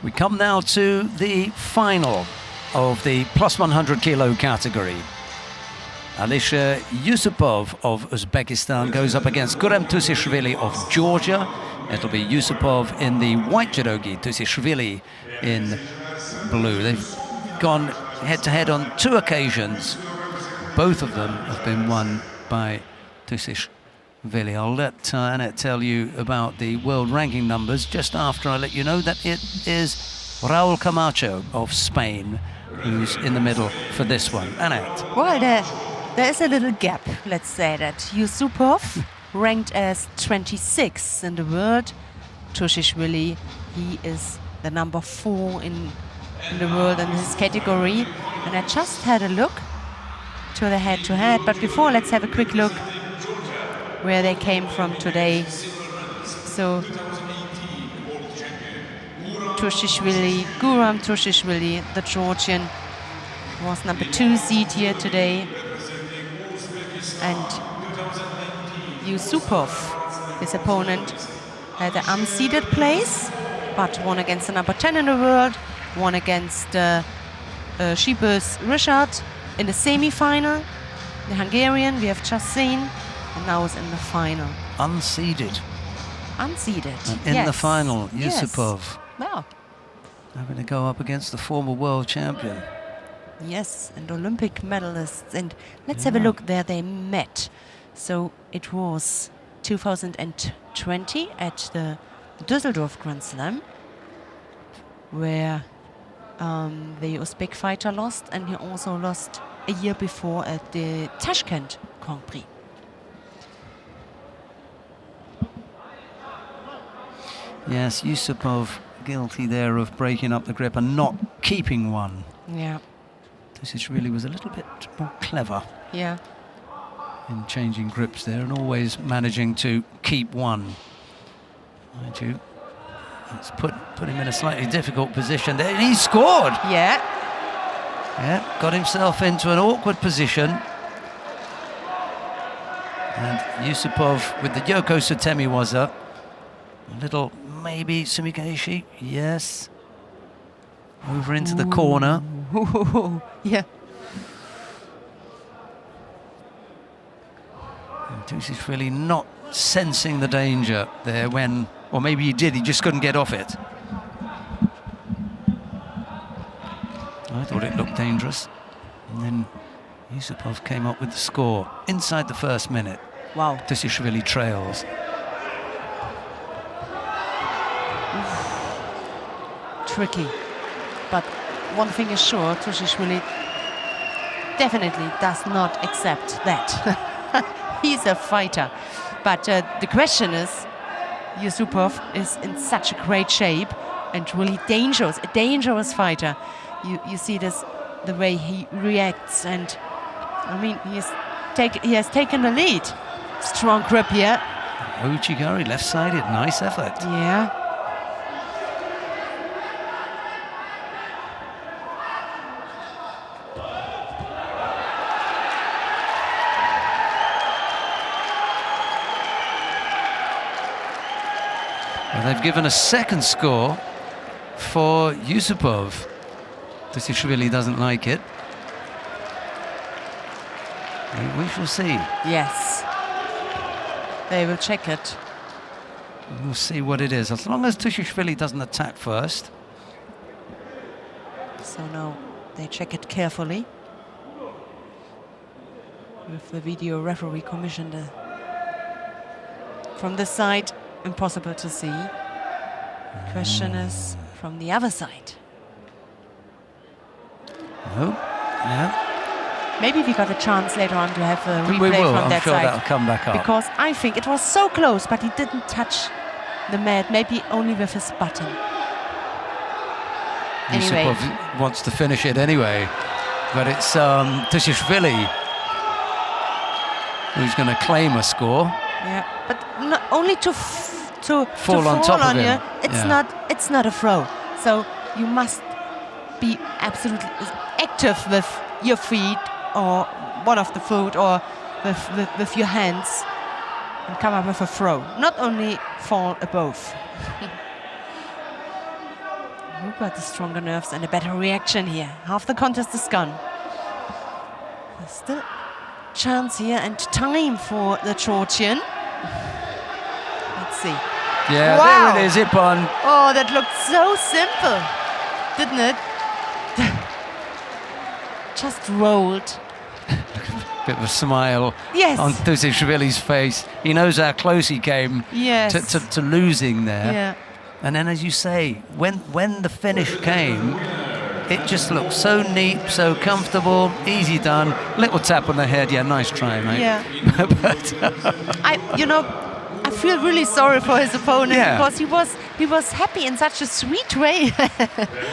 We come now to the final of the plus 100 kilo category. Alisher Yusupov of Uzbekistan goes up against Gurem Tusishvili of Georgia. It'll be Yusupov in the white judogi, Tusishvili in blue. They've gone head-to-head on 2 occasions. Both of them have been won by Tusishvili. I'll let Annette tell you about the world ranking numbers just after I let you know that it is Raul Camacho of Spain who's in the middle for this one. Annette. Well, there is a little gap, let's say that. Yusupov ranked as 26 in the world. Tushishvili, he is the number 4 in the world in his category. And I just had a look to the head-to-head. But before, let's have a quick look where they came from today. So, Tushishvili, Guram Tushishvili, the Georgian, was number 2 seed here today. And Yusupov, his opponent, had an unseeded place, but won against the number 10 in the world, won against Shibus Richard in the semi-final. The Hungarian we have just seen, and now is in the final. Unseeded. Unseeded, And in the final, Yusupov. Yes. Well, having to go up against the former world champion. yes, and Olympic medalists. And let's have a look where they met. So it was 2020 at the Düsseldorf Grand Slam, where the Uzbek fighter lost, and he also lost a year before at the Tashkent Grand Prix. Yes, Yusupov guilty there of breaking up the grip and not keeping one. Yeah, This really was a little bit more clever yeah. in changing grips there and always managing to keep one. Mind you, it's put him in a slightly difficult position there, and he scored! Yeah, Yeah, got himself into an awkward position. And Yusupov with the Yoko Sutemi waza. A little maybe Sumikaishi, yes. Over into the corner. yeah. Tusishvili not sensing the danger there when, or maybe he did, he just couldn't get off it. I thought it looked dangerous. And then Yusupov came up with the score inside the first minute. Wow. Tusishvili trails. Tricky. But one thing is sure, Tusishvili definitely does not accept that. He's a fighter. But the question is, Yusupov is in such a great shape and really dangerous, a dangerous fighter. You see this, the way he reacts, and I mean, he has taken the lead. Strong grip here. Uchigari left-sided, nice effort. Yeah. Well, they've given a second score for Yusupov. Tusishvili doesn't like it. We shall see. Yes. They will check it. We'll see what it is. As long as Tusishvili doesn't attack first. So now they check it carefully. With the video referee commissioned. From this side, impossible to see. Question is from the other side. Oh, yeah. Maybe we got a chance later on to have a replay We will. from I'm that sure side. that'll come back up. Because I think it was so close, but he didn't touch the mat, maybe only with his button. Anyway. Yusupov wants to finish it anyway, but it's Tusishvili who's going to claim a score. Yeah, but not only to Fall on top of him. you. It's not a throw. So you must be absolutely active with your feet or one of the foot or with your hands and come up with a throw. Not only fall above. Who got the stronger nerves and a better reaction here? Half the contest is gone. There's still chance here and time for the Georgian. Let's see. Yeah, Wow. there it is, Ippon. Oh, that looked so simple, didn't it? Just rolled. Bit of a smile Yes. on Tusishvili's face. He knows how close he came Yes. to losing there. Yeah. And then, as you say, when the finish came, it just looked so neat, so comfortable, easy done. Little tap on the head. Yeah, nice try, mate. Yeah. But, I feel really sorry for his opponent Yeah. because he was happy in such a sweet way.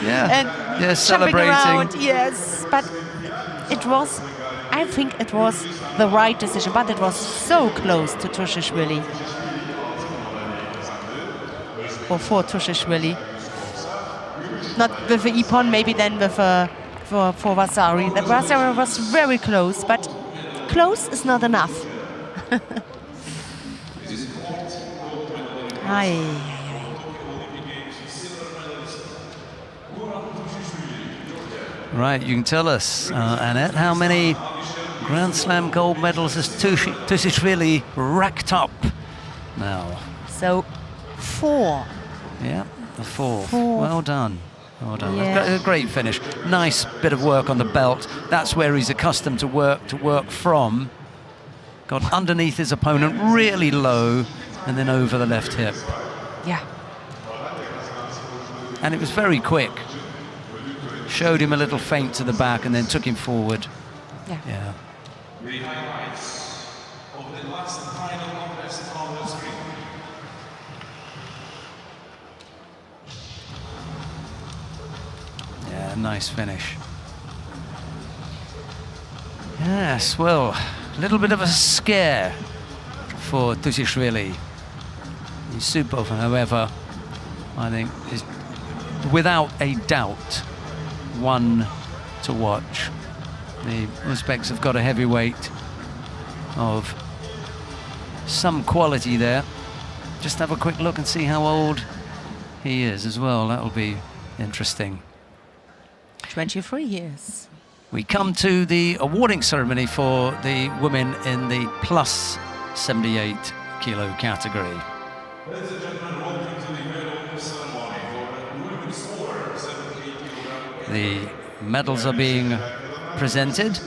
yeah, And yeah, jumping celebrating. around, yes, but I think it was the right decision, but it was so close to Tusishvili. Or for Tusishvili. Not with the Ippon, maybe then with for Vasari. The Vasari was very close, but close is not enough. Aye. Right, you can tell us, Annette, how many Grand Slam gold medals has Tusishvili racked up now? So 4. Yeah, the fourth. Fourth. Well done. Well done. Yeah. A great finish. Nice bit of work on the belt. That's where he's accustomed to work from. Got underneath his opponent really low and then over the left hip. Yeah. And it was very quick. Showed him a little feint to the back and then took him forward. Yeah. Yeah. The highlights of the last final contest on the screen. Yeah, nice finish. Yes, well, a little bit of a scare for Tusishvili. Yusupov, however, I think is without a doubt one to watch. The Uzbeks have got a heavyweight of some quality there. Just have a quick look and see how old he is as well. That'll be interesting. 23 years. We come to the awarding ceremony for the women in the plus 78 kilo category. Ladies and gentlemen, welcome to the medal ceremony for the women's sport, 78 kilogram. The medals are being presented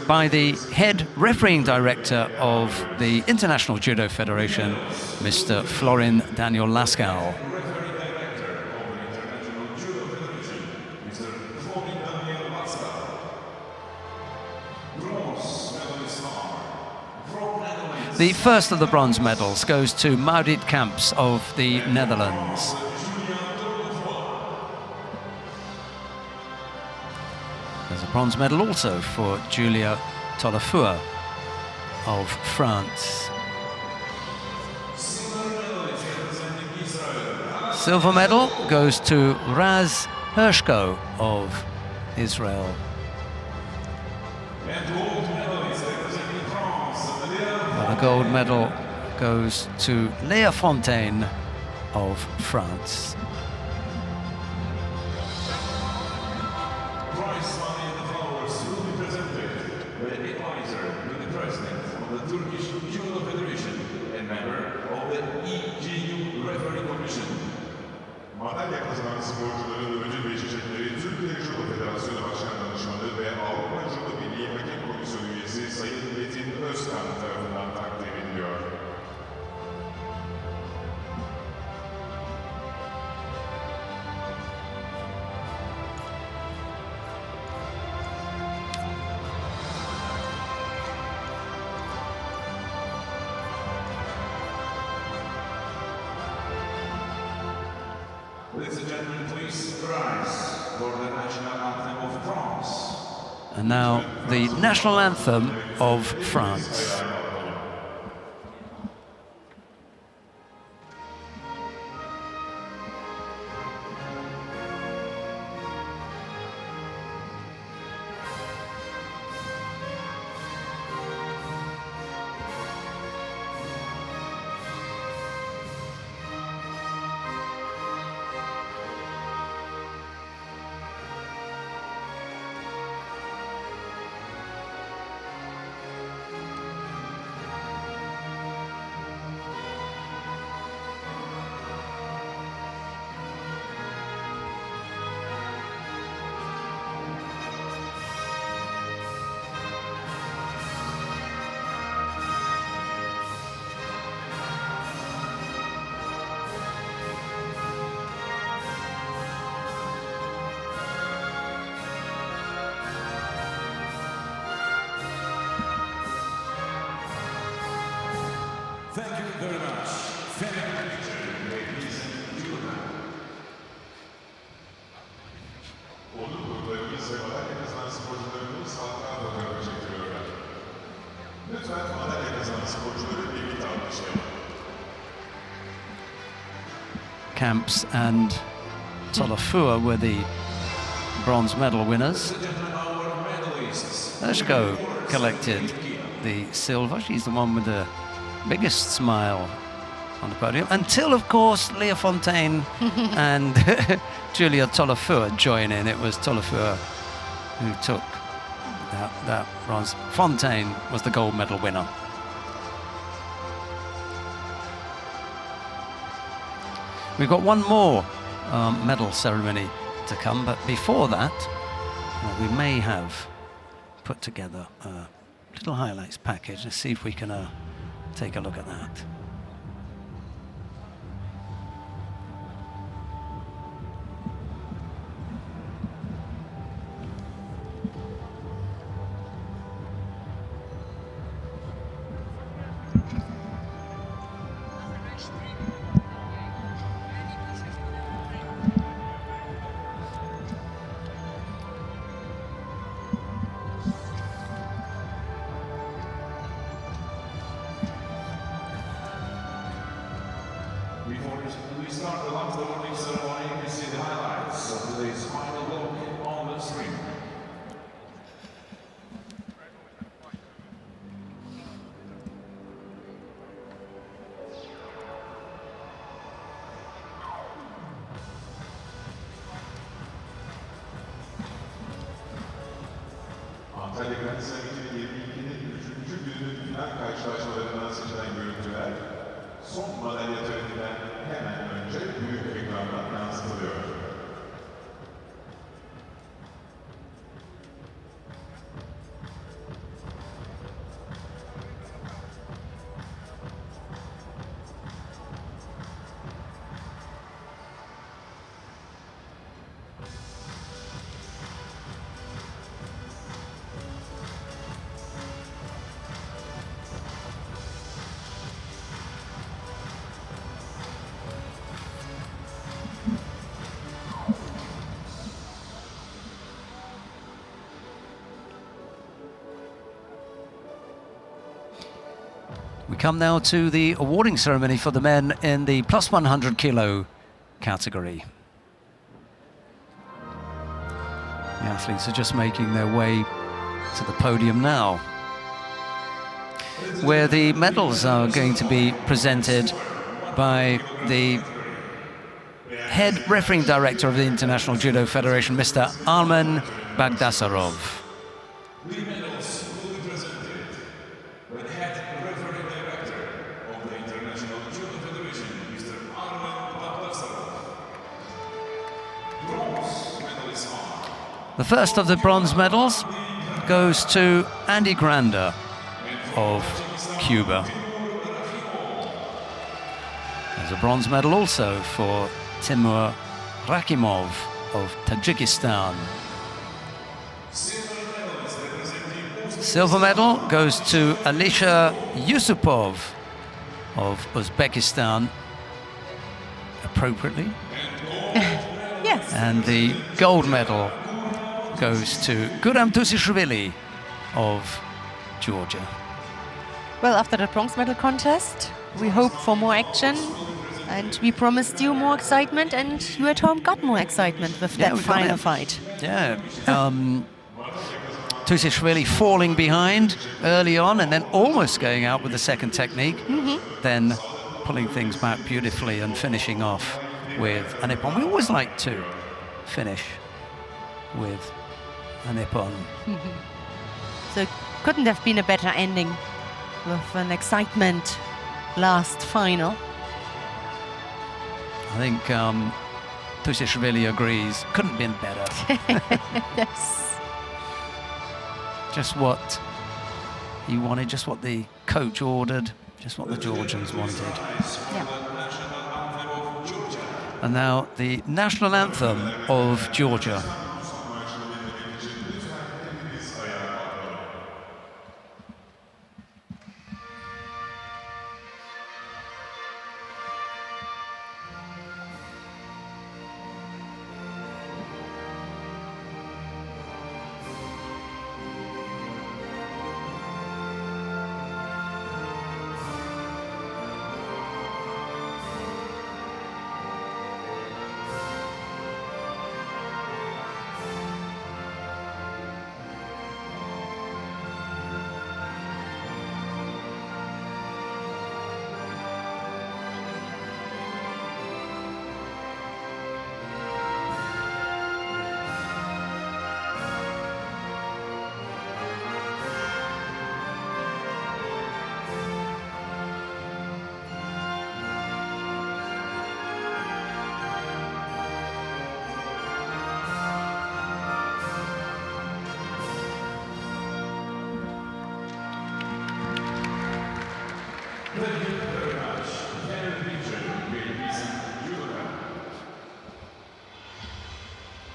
by the head refereeing director of the International Judo Federation, Mr. Florin Daniel Lascal. Referee director of the International Judo Federation, Mr. Florin Daniel Lascal. Bronze medalist from Netherlands. The first of the bronze medals goes to Maudit Kamps of the Netherlands. There's a bronze medal also for Julia Tolafua of France. Silver medal goes to Raz Hershko of Israel. Well, the gold medal goes to Léa Fontaine of France. Prize money and the flowers will be presented by the advisor to the president of the Turkish Judo Federation and member of the EJU Referee Commission. Madalya kazanan sporcuların ödül ve çiçekleri Türkiye Judo Federasyonu Başkan Danışmanı ve Avrupa Judo Birliği Hakem Komisyonu üyesi Sayın Metin Özkan tarafından takdim ediliyor. Ladies and gentlemen, please rise for the national anthem of France. And now the national anthem of France. Thank you very much. Ladies and gentlemen. Onur gruplarımız ve madalya kazanan sporcularımız halka fotoğrafı çektiriyorlar. Lütfen madalya kazanan sporcuları birlikte alkışlayalım. Kamps and Tolafua were the bronze medal winners. Hershko collected the silver. She's the one with the biggest smile on the podium. Until, of course, Léa Fontaine and Julia Tolafua join in. It was Tolafua who took that bronze. Fontaine was the gold medal winner. We've got one more medal ceremony to come, but before that, we may have put together a little highlights package. Let's see if we can take a look at that. Before we start the lunch awarding ceremony, you can see the highlights of today's final look on the screen. Antalya Grand Slam 2022'nin 3. gününün final karşılaşmalarından seçilen ekrandan yansıtılıyor. We come now to the awarding ceremony for the men in the plus 100 kilo category. The athletes are just making their way to the podium now, where the medals are going to be presented by the head refereeing director of the International Judo Federation, Mr. Armen Bagdasarov. The medals will be presented by the head referee director of the International Judo Federation, Mr. Armen Bagdasarov. Bronze medalists are The first of the bronze medals goes to Andy Granda of Cuba. There's a bronze medal also for Timur Rakimov of Tajikistan. Silver medal goes to Alisha Yusupov of Uzbekistan, appropriately. Yes. And the gold medal goes to Guram Tusishvili of Georgia. Well, after the bronze medal contest, we hope for more action, and we promised you more excitement, and you at home got more excitement with that we got final it. fight. Yeah. Tusishvili falling behind early on and then almost going out with the second technique, then pulling things back beautifully and finishing off with a nippon. We always like to finish with a nippon. So it couldn't have been a better ending with an excitement last final. I think Tusishvili agrees. Couldn't have been better. Yes. Just what he wanted, just what the coach ordered, just what the Georgians wanted. Yeah. And now the national anthem of Georgia.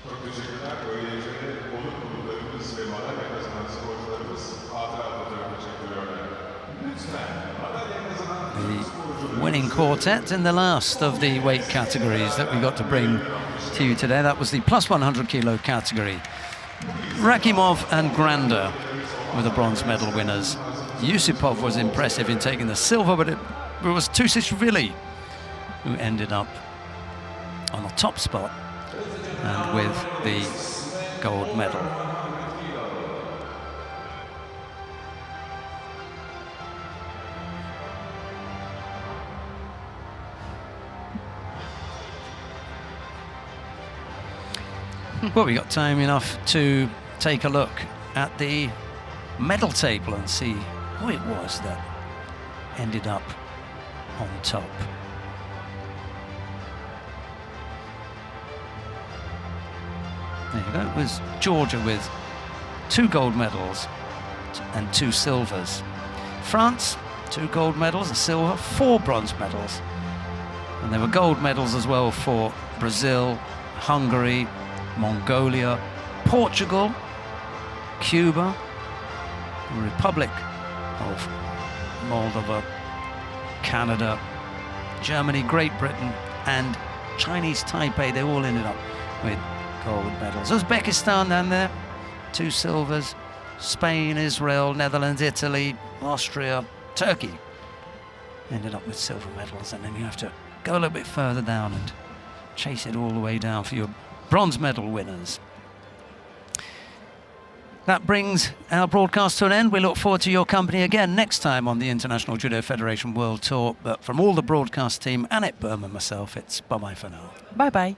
Çok teşekkürler. Böylece onur konuklarımız ve madalya kazanan sporcularımız hatıra fotoğrafı çektiriyorlar. Lütfen madalya kazanan The winning quartet in the last of the weight categories that we got to bring to you today. That was the plus 100 kilo category. Rakimov and Granda were the bronze medal winners. Yusupov was impressive in taking the silver, but it was Tusishvili who ended up on the top spot and with the gold medal. Well, we got time enough to take a look at the medal table and see who it was that ended up on top. ago. It was Georgia with 2 gold medals and 2 silvers. France, 2 gold medals, a silver, 4 bronze medals. And there were gold medals as well for Brazil, Hungary, Mongolia, Portugal, Cuba, the Republic of Moldova, Canada, Germany, Great Britain, and Chinese Taipei. They all ended up with gold medals. Uzbekistan down there, 2 silvers. Spain, Israel, Netherlands, Italy, Austria, Turkey ended up with silver medals. And then you have to go a little bit further down and chase it all the way down for your bronze medal winners. That brings our broadcast to an end. We look forward to your company again next time on the International Judo Federation World Tour. But from all the broadcast team, Annette Berman, myself, it's bye-bye for now. Bye-bye.